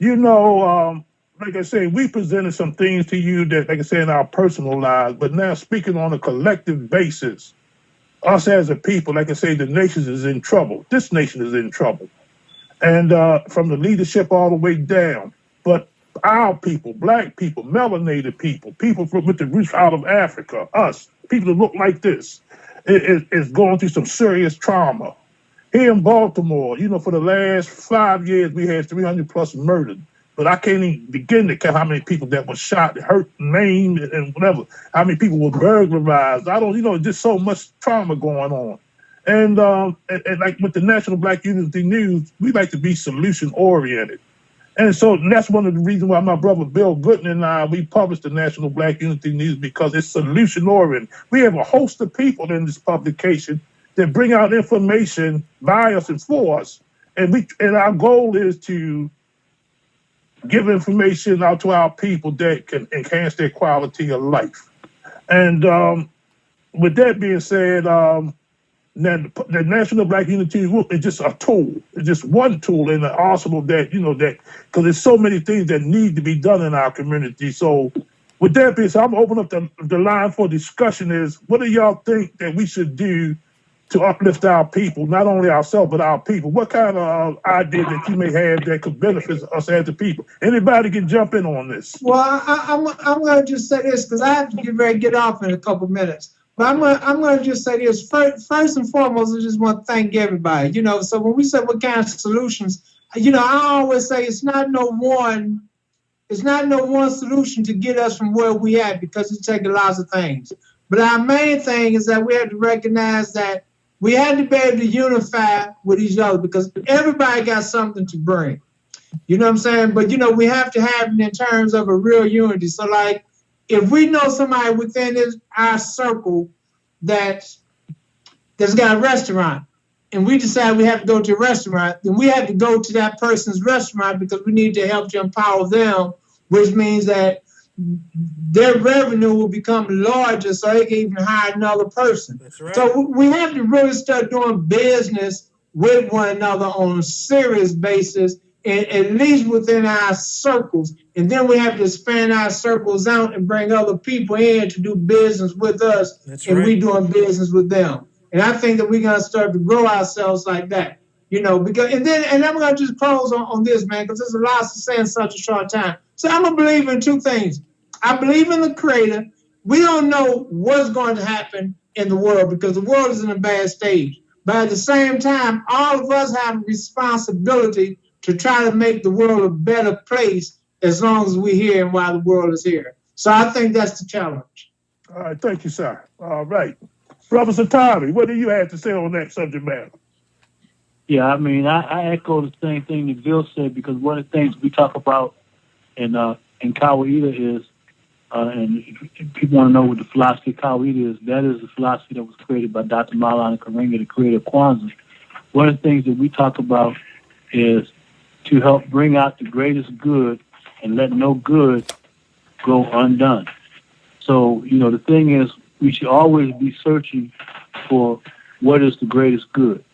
Like I say, we presented some things to you that, like I say, in our personal lives, but now speaking on a collective basis, us as a people, like I say, the nation is in trouble. This nation is in trouble. And from the leadership all the way down. But our people, black people, melanated people, with the roots out of Africa, us, people that look like this, is going through some serious trauma. Here in Baltimore, for the last 5 years, we had 300 plus murdered. But I can't even begin to count how many people that were shot, hurt, maimed, and whatever. How many people were burglarized. I don't, just so much trauma going on. And like with the National Black Unity News, we like to be solution-oriented. And so that's one of the reasons why my brother Bill Gooden and I, we published the National Black Unity News, because it's solution-oriented. We have a host of people in this publication that bring out information by us and for us. And our goal is to give information out to our people that can enhance their quality of life. And with that being said, now the National Black Unity is just a tool. It's just one tool in the arsenal that because there's so many things that need to be done in our community. So with that being said, I'm going to open up the line for discussion is, what do y'all think that we should do to uplift our people, not only ourselves, but our people? What kind of idea that you may have that could benefit us as a people? Anybody can jump in on this. Well, I'm going to just say this, because I have to get ready to get off in a couple minutes. But I'm going to just say this. First and foremost, I just want to thank everybody. So when we say what kind of solutions, I always say it's not no one solution to get us from where we at, because it takes lots of things. But our main thing is that we have to recognize that we had to be able to unify with each other, because everybody got something to bring. You know what I'm saying? But, we have to have it in terms of a real unity. So, like, if we know somebody within our circle that's got a restaurant, and we decide we have to go to a restaurant, then we have to go to that person's restaurant, because we need to help to empower them, which means that their revenue will become larger, so they can even hire another person. That's right. So we have to really start doing business with one another on a serious basis, and at least within our circles. And then we have to expand our circles out and bring other people in to do business with us. That's and right. we doing business with them. And I think that we're gonna start to grow ourselves like that. Because and I'm gonna just close on this, man, because there's a lot to say in such a short time. So I'm gonna believe in two things. I believe in the Creator. We don't know what's going to happen in the world, because the world is in a bad stage. But at the same time, all of us have a responsibility to try to make the world a better place, as long as we're here and while the world is here. So I think that's the challenge. All right, thank you, sir. All right. Brother Satari, what do you have to say on that subject matter? Yeah, I echo the same thing that Bill said, because one of the things we talk about in Kawaida is and if people want to know what the philosophy of Kawhi is, that is the philosophy that was created by Dr. Maulana Karenga, the creator of Kwanzaa. One of the things that we talk about is to help bring out the greatest good and let no good go undone. So, the thing is, we should always be searching for what is the greatest good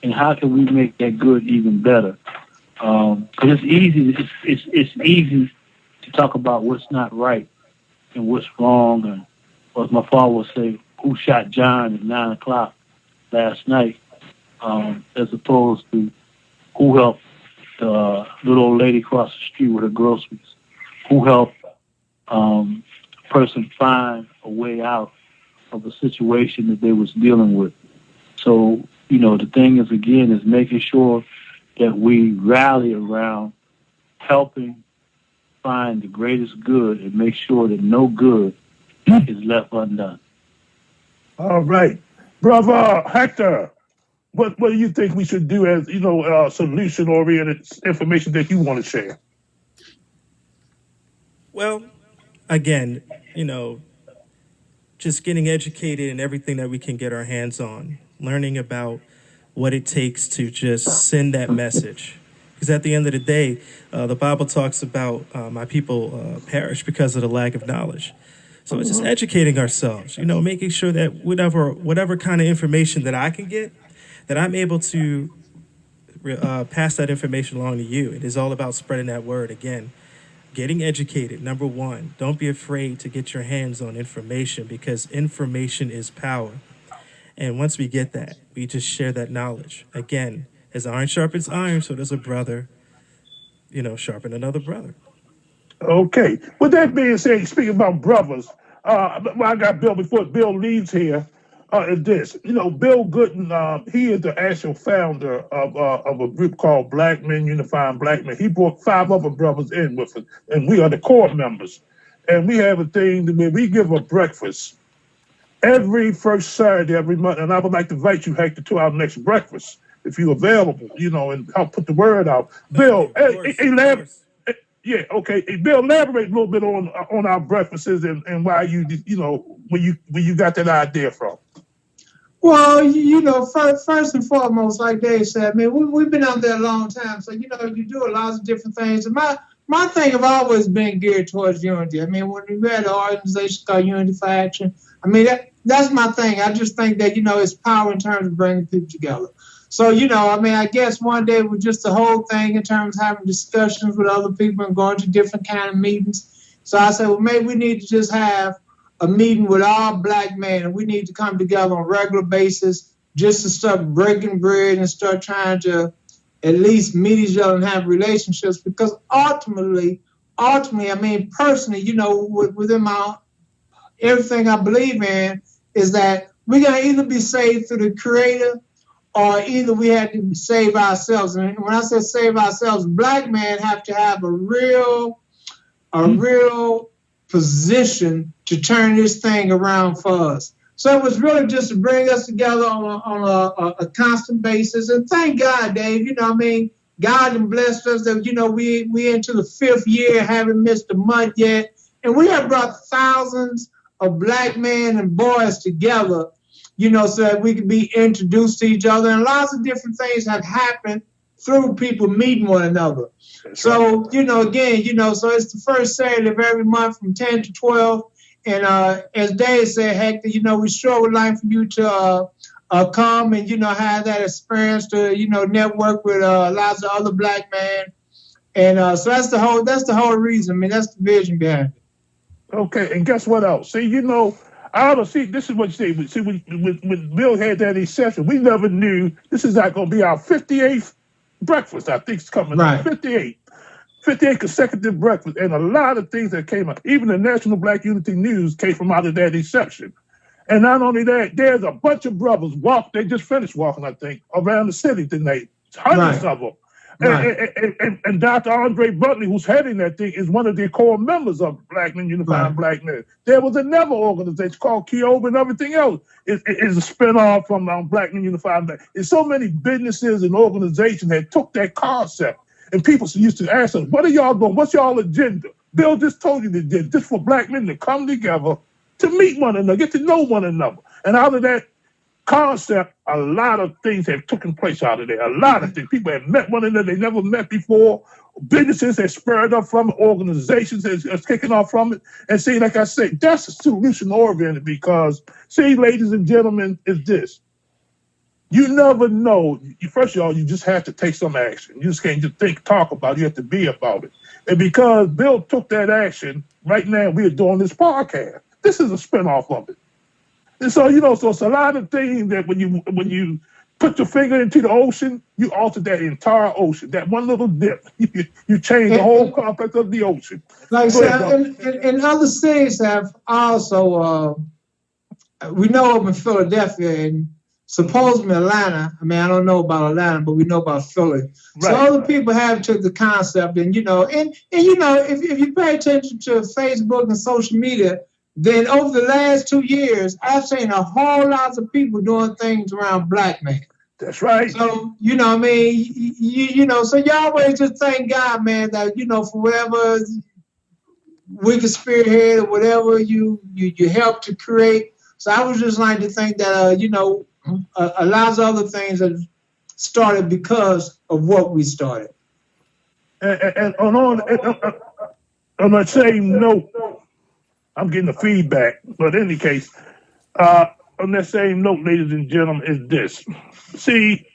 and how can we make that good even better. Because it's easy to talk about what's not right and what's wrong, and as my father would say, who shot John at 9 o'clock last night, as opposed to who helped the little old lady across the street with her groceries, who helped a person find a way out of a situation that they was dealing with. So, the thing is, again, is making sure that we rally around helping find the greatest good and make sure that no good is left undone. All right. Brother Hector, what do you think we should do as, solution-oriented information that you want to share? Well, again, just getting educated in everything that we can get our hands on, learning about what it takes to just send that message. Because at the end of the day, the Bible talks about my people perish because of the lack of knowledge. So it's just educating ourselves, making sure that whatever kind of information that I can get, that I'm able to pass that information along to you. It is all about spreading that word. Again, getting educated, number one. Don't be afraid to get your hands on information, because information is power. And once we get that, we just share that knowledge. Again, as iron sharpens iron, so does a brother, sharpen another brother. Okay. With that being said, speaking about brothers, I got Bill before Bill leaves here. Is this? Bill Gooden, he is the actual founder of a group called Black Men Unifying Black Men. He brought 5 other brothers in with us, and we are the core members. And we have a thing where we give a breakfast every first Saturday every month. And I would like to invite you, Hector, to our next breakfast if you're available, and help put the word out. Bill, elaborate. Yeah, okay. Hey, Bill, elaborate a little bit on our breakfasts and why where you got that idea from. Well, first and foremost, like Dave said, I mean, we've been out there a long time, so you do a lot of different things. And my thing have always been geared towards unity. I mean, when we had an organization called Unity for Action, I mean that's my thing. I just think that it's power in terms of bringing people together. So I guess one day with just the whole thing in terms of having discussions with other people and going to different kind of meetings. So I said, well, maybe we need to just have a meeting with all black men, and we need to come together on a regular basis just to start breaking bread and start trying to at least meet each other and have relationships. Because ultimately, I mean, personally, within my everything I believe in is that we're gonna either be saved through the Creator, or either we have to save ourselves. And when I say save ourselves, black men have to have a real position to turn this thing around for us. So it was really just to bring us together on a constant basis. And thank God, Dave, God has blessed us that, we into the 5th year, haven't missed a month yet. And we have brought thousands of black men and boys together, so that we could be introduced to each other. And lots of different things have happened through people meeting one another. That's so, right. So it's the first Saturday of every month from 10 to 12. And as Dave said, Hector, we sure would like for you to come and, have that experience to, network with lots of other black men. And so that's the whole reason. I mean, that's the vision behind it. Okay, and guess what else? See, this is what you see. When Bill had that exception, we never knew this is not going to be our 58th breakfast. I think it's coming up. 58 consecutive breakfasts, and a lot of things that came out. Even the National Black Unity News came from out of that exception. And not only that, there's a bunch of brothers they just finished walking, I think, around the city tonight. Hundreds of them. Right. And Dr. Andre Butley, who's heading that thing, is one of the core members of Black Men Unifying Black Men. There was another organization called Kioba and everything else. It is a spinoff from Black Men Unifying Black. There's so many businesses and organizations that took that concept. And people used to ask us, what are y'all doing? What's y'all agenda? Bill just told you that just for black men to come together to meet one another, get to know one another. And out of that concept, a lot of things have taken place out of there. A lot of things. People have met one another they never met before. Businesses have spurred up from it. Organizations has kicking off from it. And see, like I said, that's a solution oriented because, see, ladies and gentlemen, is this. You never know. First of all, you just have to take some action. You just can't just talk about it. You have to be about it. And because Bill took that action, right now we are doing this podcast. This is a spinoff of it. And so, so it's a lot of things that when you put your finger into the ocean, you alter that entire ocean. That one little dip, you change the whole complex of the ocean. Like I said, and other cities have also, we know of in Philadelphia and supposedly Atlanta. I mean, I don't know about Atlanta, but we know about Philly. Right. So other people have took the concept, and if you pay attention to Facebook and social media, then over the last 2 years, I've seen a whole lot of people doing things around black men. That's right. So, I mean, so you always just thank God, man, that, for whatever we can spearhead or whatever you help to create. So I would just like to think that, a lot of other things have started because of what we started. And on that same note, I'm getting the feedback, but in any case, on that same note, ladies and gentlemen, is this. See,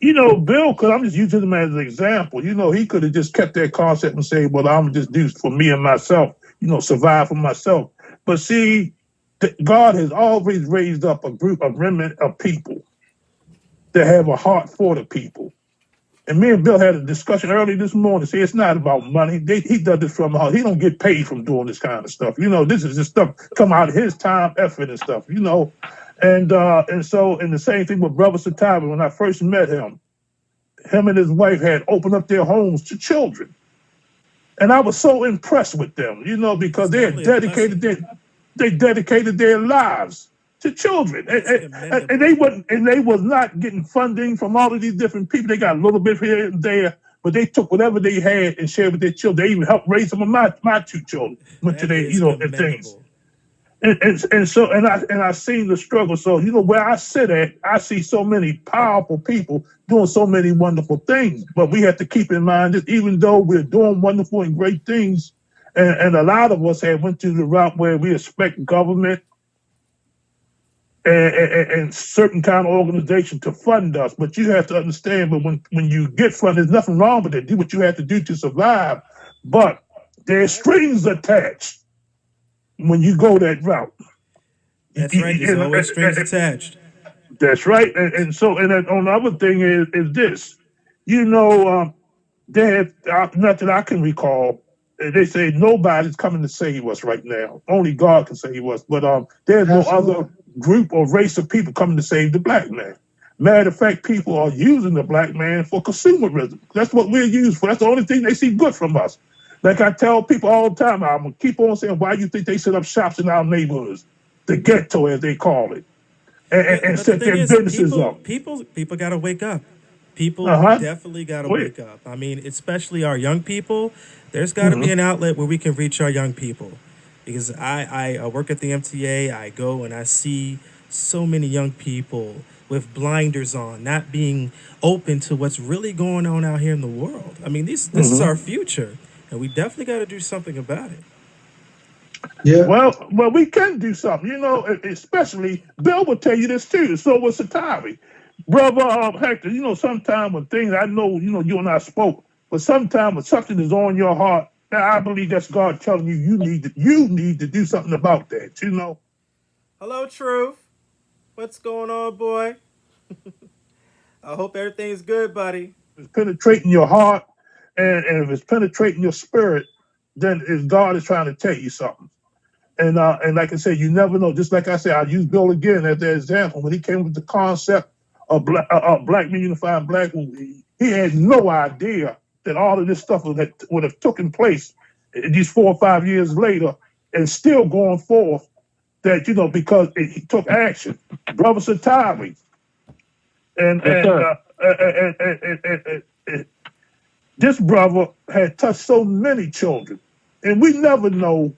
Bill, because I'm just using him as an example, he could have just kept that concept and say, well, I'm just do for me and myself, survive for myself. But see, God has always raised up a group, a remnant of people that have a heart for the people. And me and Bill had a discussion early this morning. See, it's not about money. He does this from the heart. He don't get paid from doing this kind of stuff. This is just stuff come out of his time, effort, and stuff. And the same thing with Brother Satabi. When I first met him and his wife had opened up their homes to children, and I was so impressed with them. Because they had dedicated their lives to children, and they was not getting funding from all of these different people. They got a little bit here and there, but they took whatever they had and shared with their children. They even helped raise some of my two children. Went to their, and things. And I seen the struggle. So where I sit at, I see so many powerful people doing so many wonderful things. But we have to keep in mind that even though we're doing wonderful and great things, and a lot of us have went to the route where we expect government and certain kind of organization to fund us. But you have to understand, but when you get funded, there's nothing wrong with it. Do what you have to do to survive. But there's strings attached when you go that route. That's right. There's always strings attached. That's right. And on the other thing is this. They have, not that I can recall, they say nobody's coming to save us right now. Only God can save us. But there's no other group or race of people coming to save the black man. Matter of fact, people are using the black man for consumerism. That's what we're used for. That's the only thing they see good from us. Like I tell people all the time, I'm going to keep on saying, why do you think they set up shops in our neighborhoods? The ghetto, as they call it. And set their businesses up. People got to wake up. People definitely got to wake up. I mean, especially our young people. There's got to be an outlet where we can reach our young people. Because I work at the MTA. I go and I see so many young people with blinders on, not being open to what's really going on out here in the world. I mean, this is our future, and we definitely got to do something about it. Yeah. Well, we can do something. Especially Bill will tell you this too. So will Satabi. Brother Hector, sometimes when things, I know, you and I spoke, but sometimes when something is on your heart, I believe that's God telling you you need to do something about that, Hello, Truth. What's going on, boy? I hope everything's good, buddy. If it's penetrating your heart, and if it's penetrating your spirit, then God is trying to tell you something. And like I said, you never know. Just like I said, I use Bill again as the example. When he came with the concept of black men unifying black, he had no idea that all of this stuff would have taken place these 4 or 5 years later, and still going forth. That because he took action, Brother Satabi, and this brother had touched so many children. and we never know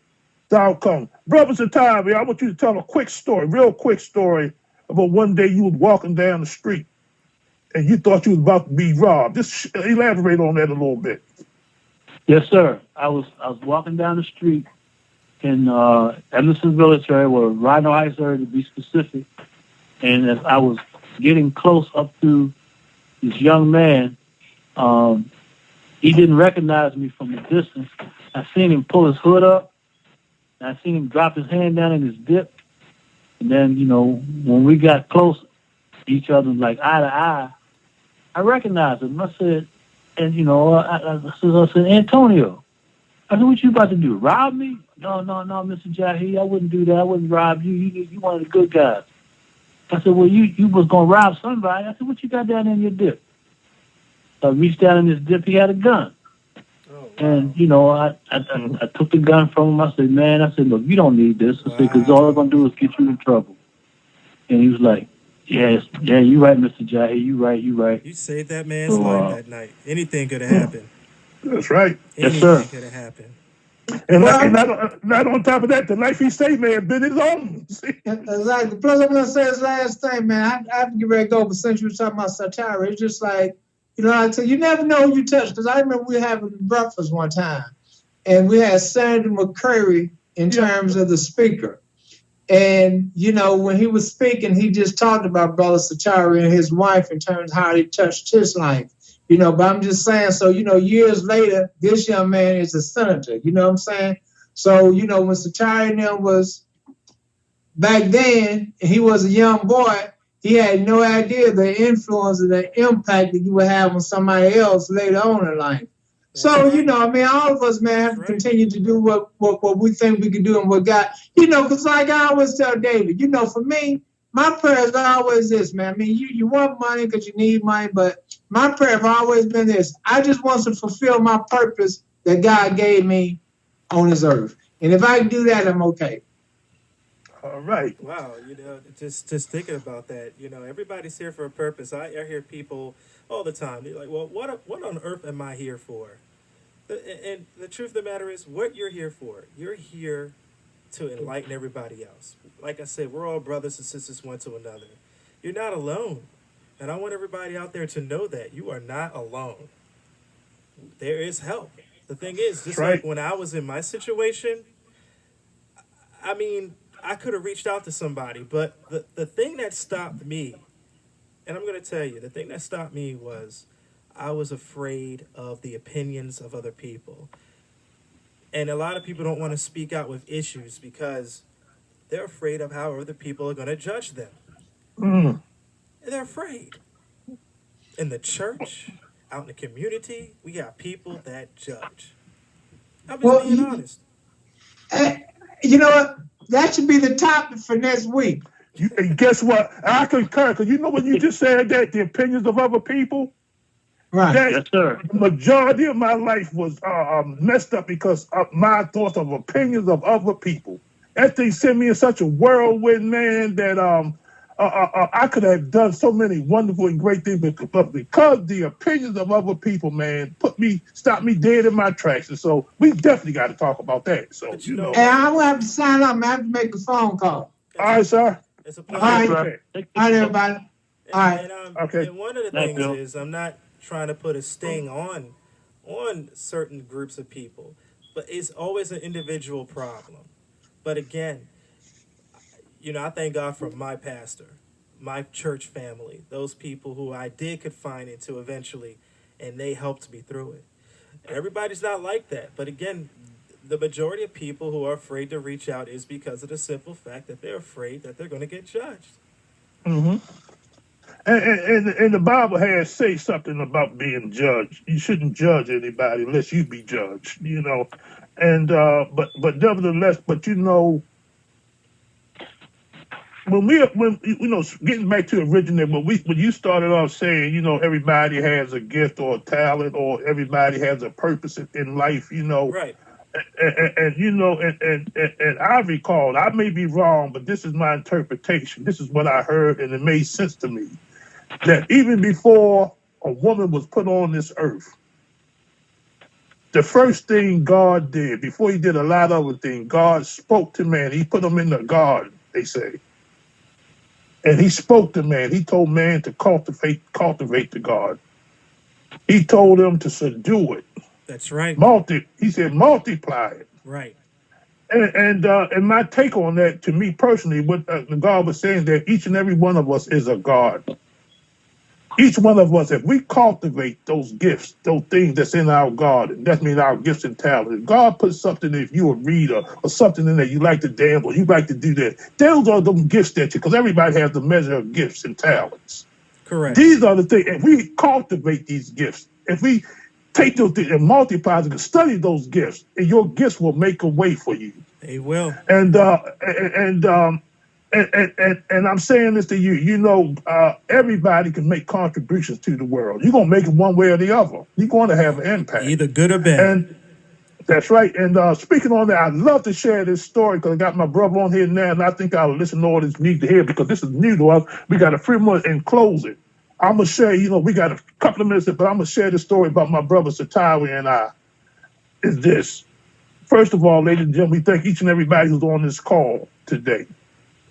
the outcome. Brother Satavi, I want you to tell a quick story, real quick story about one day you was walking down the street and you thought you was about to be robbed. Just elaborate on that a little bit. Yes, sir. I was walking down the street in Emerson Village area, or Rhino Heights area to be specific, and as I was getting close up to this young man, he didn't recognize me from a distance. I seen him pull his hood up, and I seen him drop his hand down in his dip, and then, when we got close to each other, like eye to eye, I recognized him. I said, and I said, Antonio. I said, what you about to do? Rob me? No, Mr. Jahi, I wouldn't do that. I wouldn't rob you. You one of the good guys. I said, well, you was gonna rob somebody. I said, what you got down in your dip? I reached down in his dip. He had a gun. Oh, wow. And I took the gun from him. I said, man, look, you don't need this. I said, because all it's gonna do is get you in trouble. And he was like, yeah, you right, Mr. Jahi, you right. You saved that man's life that night. Anything could have happened. That's right. Yes, sir. Anything could have happened. And not on top of that, the life he saved, man, been his own. Exactly. Plus, I'm going to say this last thing, man. I have to get ready to go, but since you were talking about satire, it's just like, I tell you never know who you touch. Because I remember we were having breakfast one time, and we had Senator McCurry in terms of the speaker. And, when he was speaking, he just talked about Brother Satari and his wife in terms of how they touched his life. But I'm just saying, so, years later, this young man is a senator, you know what I'm saying? So, when Satari and them was back then, he was a young boy, he had no idea the influence and the impact that you would have on somebody else later on in life. So, all of us, man, have to continue to do what we think we can do and what God, because like I always tell David, for me, my prayer is always this, man. I mean, you want money because you need money, but my prayer has always been this. I just want to fulfill my purpose that God gave me on this earth. And if I can do that, I'm okay. All right. Wow, just thinking about that, everybody's here for a purpose. I hear people all the time. They're like, well, what on earth am I here for? And the truth of the matter is, what you're here for, you're here to enlighten everybody else. Like I said, we're all brothers and sisters one to another. You're not alone. And I want everybody out there to know that you are not alone. There is help. The thing is, just like when I was in my situation, I mean, I could have reached out to somebody, but the thing that stopped me, and I'm going to tell you, the thing that stopped me was I was afraid of the opinions of other people. And a lot of people don't want to speak out with issues because they're afraid of how other people are going to judge them. And they're afraid. In the church, out in the community, we got people that judge. I'm just being honest. You know what? That should be the topic for next week. And guess what? I concur, because when you just said that, the opinions of other people, right? Yes, sir. The majority of my life was messed up because of my thoughts of opinions of other people. That thing sent me in such a whirlwind, man, that I could have done so many wonderful and great things, but because the opinions of other people, man, stopped me dead in my tracks. And so we definitely got to talk about that. So, And I will have to sign up. I have to make a phone call. All right, sir. It's a pleasure. All right, everybody. All right. Okay. And one of the things is I'm not trying to put a sting on certain groups of people, but it's always an individual problem. But again, I thank God for my pastor, my church family, those people who I did confine into eventually, and they helped me through it. Everybody's not like that. But again, the majority of people who are afraid to reach out is because of the simple fact that they're afraid that they're going to get judged. Mm-hmm. And the Bible has say something about being judged. You shouldn't judge anybody unless you be judged, And but nevertheless, when getting back to original, when you started off saying, everybody has a gift or a talent or everybody has a purpose in life, Right. And I recall, I may be wrong, but this is my interpretation. This is what I heard, and it made sense to me, that even before a woman was put on this earth, the first thing God did, before he did a lot of other things, God spoke to man. He put him in the garden, they say. And he spoke to man. He told man to cultivate the garden. He told him to subdue it. That's right. He said, multiply it. Right. And my take on that, to me personally, what God was saying, that each and every one of us is a God. Each one of us, if we cultivate those gifts, those things that's in our garden, that means our gifts and talents. God puts something, if you're a reader or something in there, you like to dance or you like to do that. Those are the gifts that because everybody has the measure of gifts and talents. Correct. These are the things. If we cultivate these gifts, if we take those things and multiply them, study those gifts, and your gifts will make a way for you. They will. And I'm saying this to you. You know, everybody can make contributions to the world. You're gonna make it one way or the other. You're going to have an impact, either good or bad. And that's right. And speaking on that, I'd love to share this story because I got my brother on here now, and I think I'll listen to all this need to hear because this is new to us. We got a few minutes in closing. I'm gonna share. You know, we got a couple of minutes, but I'm gonna share the story about my brother Satawi and I. Is this? First of all, ladies and gentlemen, we thank each and everybody who's on this call today.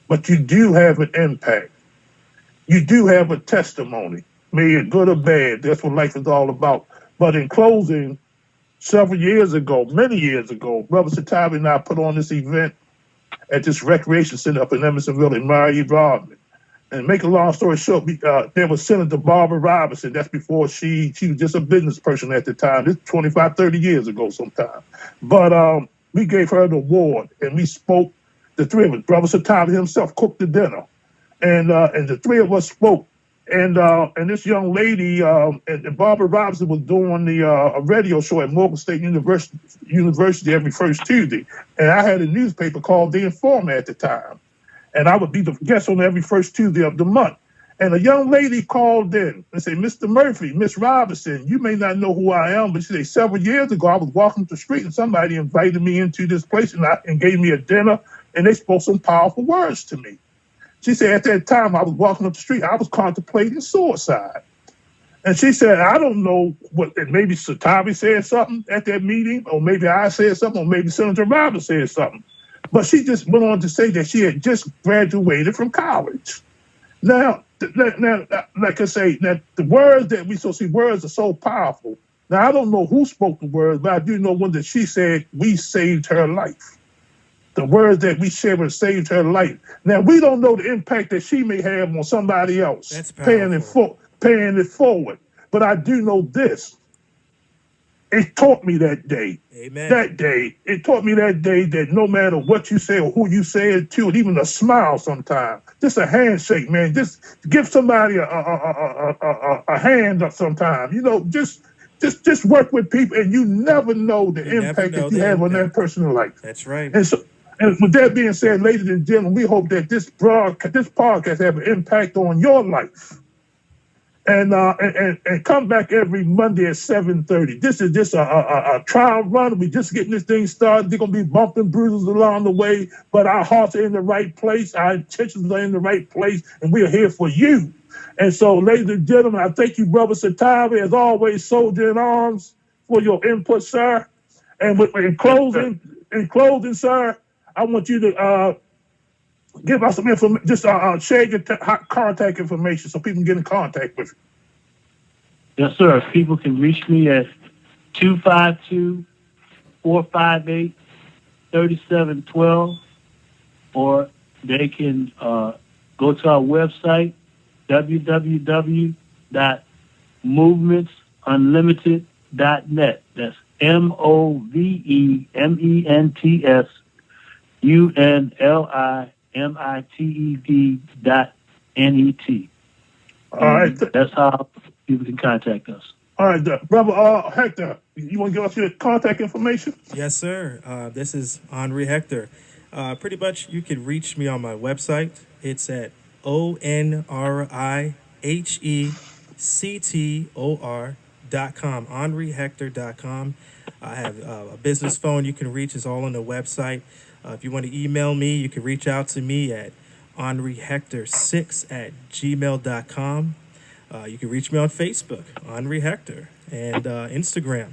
But you do have an impact. You do have a testimony, may it good or bad. That's what life is all about. But in closing, several years ago, many years ago, Brother Satavi and I put on this event at this recreation center up in Emersonville in Mary Rodman. And make a long story short, there was Senator Barbara Robinson. That's before she was just a business person at the time. This 25, 30 years ago sometime. But we gave her the award and we spoke. The three of us, Brother Satavi himself cooked the dinner, and the three of us spoke. And this young lady, and Barbara Robinson was doing a radio show at Morgan State University every first Tuesday. And I had a newspaper called The Informer at the time. And I would be the guest on every first Tuesday of the month. And a young lady called in and said, Mr. Murphy, Miss Robinson, you may not know who I am, but she said, several years ago, I was walking the street and somebody invited me into this place and gave me a dinner. And they spoke some powerful words to me. She said, at that time, I was walking up the street. I was contemplating suicide. And she said, I don't know what, maybe Satavi said something at that meeting, or maybe I said something, or maybe Senator Robinson said something. But she just went on to say that she had just graduated from college. Now, like I say, that the words that we see, words are so powerful. Now, I don't know who spoke the words, but I do know one that she said, we saved her life. The words that we shared with saved her life. Now, we don't know the impact that she may have on somebody else. That's paying it forward. But I do know this. It taught me that day. Amen. That day. It taught me that day that no matter what you say or who you say it to, and even a smile sometimes, just a handshake, man, just give somebody a hand up sometimes. You know, just work with people, and you never know the impact that you have on that person's life. That's right. And with that being said, ladies and gentlemen, we hope that this podcast have an impact on your life. And come back every Monday at 7:30. This is just a trial run. We're just getting this thing started. They're going to be bumps and bruises along the way, but our hearts are in the right place. Our intentions are in the right place, and we are here for you. And so, ladies and gentlemen, I thank you, Brother Satavi, as always, soldier in arms, for your input, sir. And in closing, sir, I want you to give us some information. Just share your contact information so people can get in contact with you. Yes, sir. People can reach me at 252-458-3712, or they can go to our website, www.movementsunlimited.net. That's MOVEMENTSUNLIMITED.net. All right. That's how people can contact us. All right, Brother Hector, you want to give us your contact information? Yes, sir. This is Onri Hector. Pretty much you can reach me on my website. It's at ONRIHECTOR.com, OnriHector.com. I have a business phone you can reach. It's all on the website. If you want to email me, you can reach out to me at OnriHector6@gmail.com. You can reach me on Facebook, Onri Hector, and Instagram.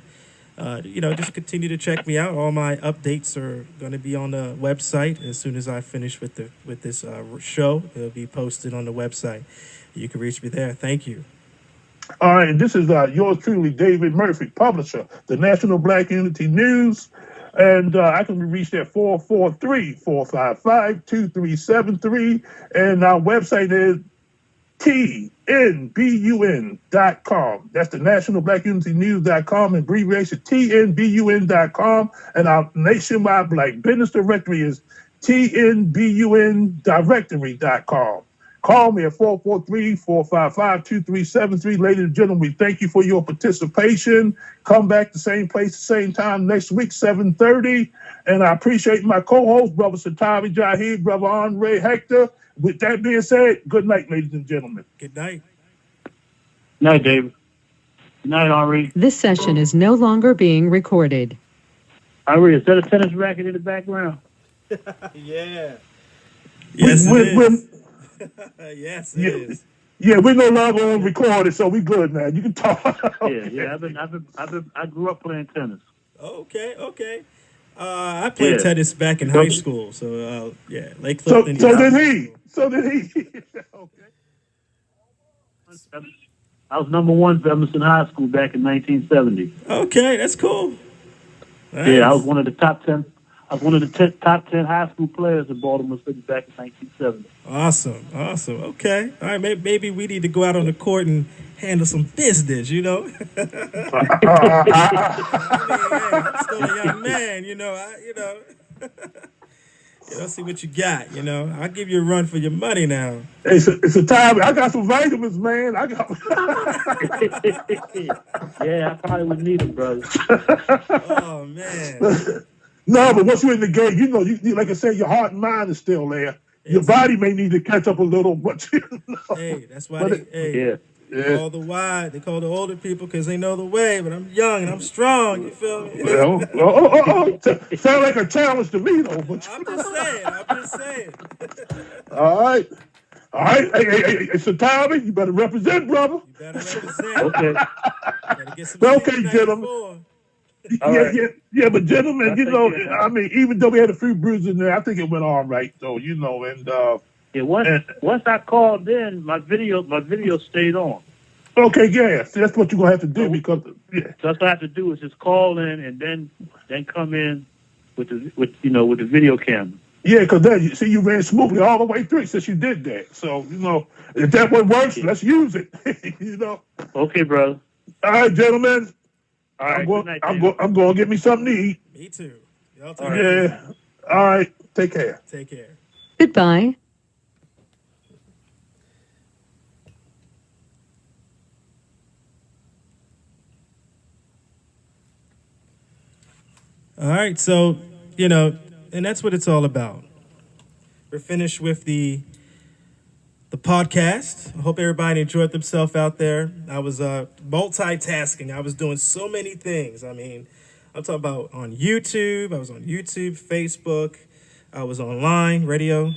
just continue to check me out. All my updates are going to be on the website as soon as I finish with this show. It'll be posted on the website. You can reach me there. Thank you. All right, and this is yours truly, David Murphy, publisher, the National Black Unity News. And I can be reached at 443-455-2373. And our website is TNBUN.com. That's the National Black Unity News.com, abbreviation TNBUN.com. And our nationwide Black Business Directory is TNBUNdirectory.com. Call me at 443-455-2373. Ladies and gentlemen, we thank you for your participation. Come back the same place, the same time next week, 7:30. And I appreciate my co-host, Brother Satavi Jahid, Brother Onri Hector. With that being said, good night, ladies and gentlemen. Good night. Good night, David. Good night, Henri. This session is no longer being recorded. Henri, is that a tennis racket in the background? Yeah. Yes, it is. Yes, it is. Yeah, we're no longer on recorded, so we good, man. You can talk. Yeah. I grew up playing tennis. Okay. I played tennis back in high school, so Lake Clifton. So did he. Okay. I was number one for Emerson High School back in 1970. Okay, that's cool. Nice. Yeah, I was one of the top 10. I was one of the top 10 high school players in Baltimore City back in 1970. Awesome. Okay. All right, maybe we need to go out on the court and handle some business, I'm still a young man, see what you got, I'll give you a run for your money now. It's a time. I got some vitamins, man. Yeah, I probably would need them, brother. Oh, man. No, but once you're in the game, you like I said, your heart and mind is still there. Your body may need to catch up a little, but Hey, that's why they call the older people because they know the way, but I'm young and I'm strong, you feel me? Sound like a challenge to me, though. But I'm just saying. All right. Hey, so Tommy, you better represent, brother. You better represent. Okay. Better get some Okay, gentlemen. Yeah, but gentlemen, even though we had a few bruises in there, I think it went all right, though, and once I called in, my video stayed on. Okay, yeah, see, that's what you're gonna have to do because So that's what I have to do is just call in and then come in with the video camera. Yeah, because then you ran smoothly all the way through since you did that. So if that one works, let's use it. Okay, brother. All right, gentlemen. All right, I'm going to get me something to eat. Me too. All right. Take care. Take care. Goodbye. All right, so, and that's what it's all about. We're finished with the podcast. I hope everybody enjoyed themselves out there. I was multitasking. I was doing so many things. I mean, I'm talking about on YouTube. I was on YouTube, Facebook. I was online radio.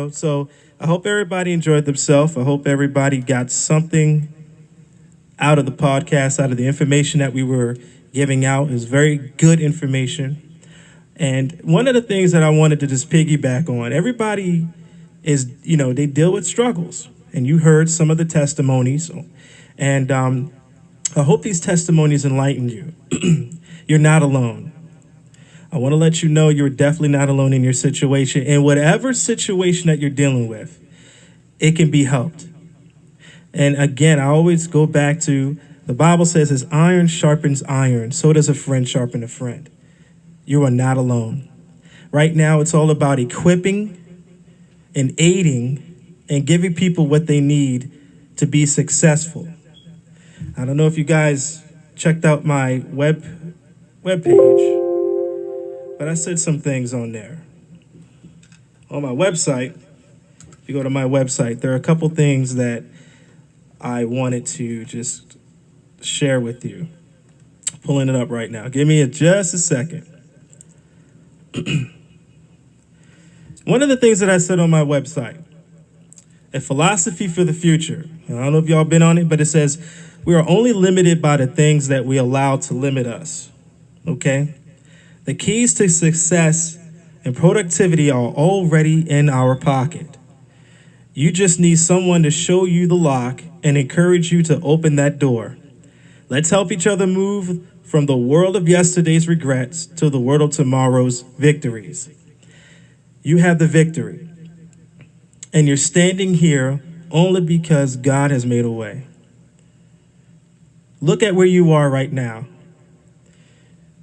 So I hope everybody enjoyed themselves. I hope everybody got something out of the podcast, out of the information that we were giving out. It was very good information. And one of the things that I wanted to just piggyback on, everybody is, they deal with struggles. And you heard some of the testimonies. And I hope these testimonies enlighten you. You're not alone. I want to let you know you're definitely not alone in your situation. In whatever situation that you're dealing with, it can be helped. And again, I always go back to the Bible says, as iron sharpens iron, so does a friend sharpen a friend. You are not alone. Right now, it's all about equipping and aiding and giving people what they need to be successful. I don't know if you guys checked out my webpage, but I said some things on there. On my website, if you go to my website, there are a couple things that I wanted to just share with you. Pulling it up right now. Give me just a second. One of the things that I said on my website, a philosophy for the future. I don't know if y'all been on it, but it says we are only limited by the things that we allow to limit us. okay? The keys to success and productivity are already in our pocket. You just need someone to show you the lock and encourage you to open that door. Let's help each other move from the world of yesterday's regrets to the world of tomorrow's victories. You have the victory, and you're standing here only because God has made a way. Look at where you are right now.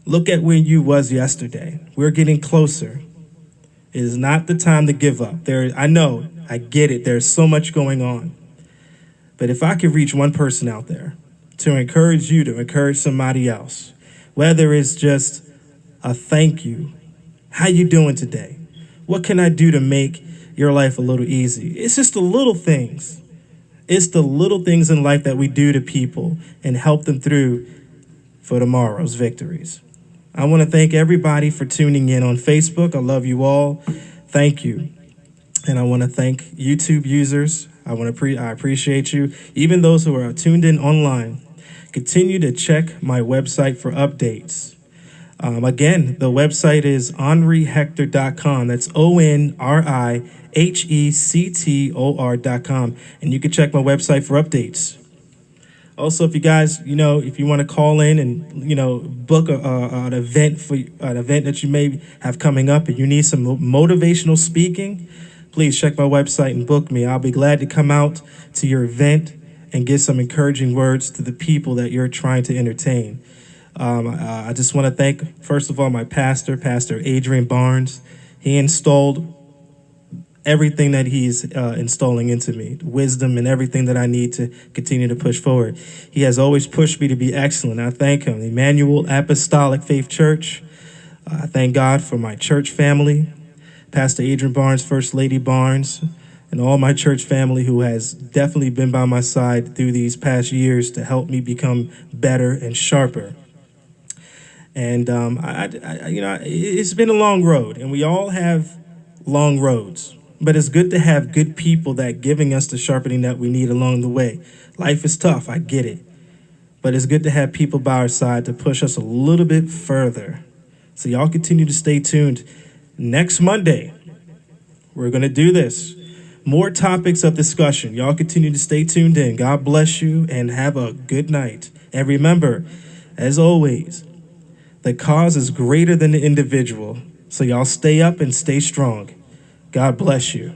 Look at where you was yesterday. We're getting closer. It is not the time to give up. I know, I get it. There's so much going on. But if I could reach one person out there to encourage you, to encourage somebody else, whether it's just a thank you, how you doing today? What can I do to make your life a little easy? It's just the little things. It's the little things in life that we do to people and help them through for tomorrow's victories. I want to thank everybody for tuning in on Facebook. I love you all. Thank you. And I want to thank YouTube users. I appreciate you. Even those who are tuned in online, continue to check my website for updates. Again, the website is onrihector.com. That's ONRIHECTOR.com. And you can check my website for updates. Also, if you guys, if you want to call in and, book an event that you may have coming up and you need some motivational speaking, please check my website and book me. I'll be glad to come out to your event and give some encouraging words to the people that you're trying to entertain. I just want to thank, first of all, my pastor, Pastor Adrian Barnes. He installed everything that he's installing into me, wisdom and everything that I need to continue to push forward. He has always pushed me to be excellent. I thank him. The Emmanuel Apostolic Faith Church. I thank God for my church family, Pastor Adrian Barnes, First Lady Barnes, and all my church family who has definitely been by my side through these past years to help me become better and sharper. And it's been a long road, and we all have long roads. But it's good to have good people that giving us the sharpening that we need along the way. Life is tough, I get it. But it's good to have people by our side to push us a little bit further. So y'all continue to stay tuned. Next Monday, we're going to do this. More topics of discussion. Y'all continue to stay tuned in. God bless you and have a good night. And remember, as always, the cause is greater than the individual. So y'all stay up and stay strong. God bless you.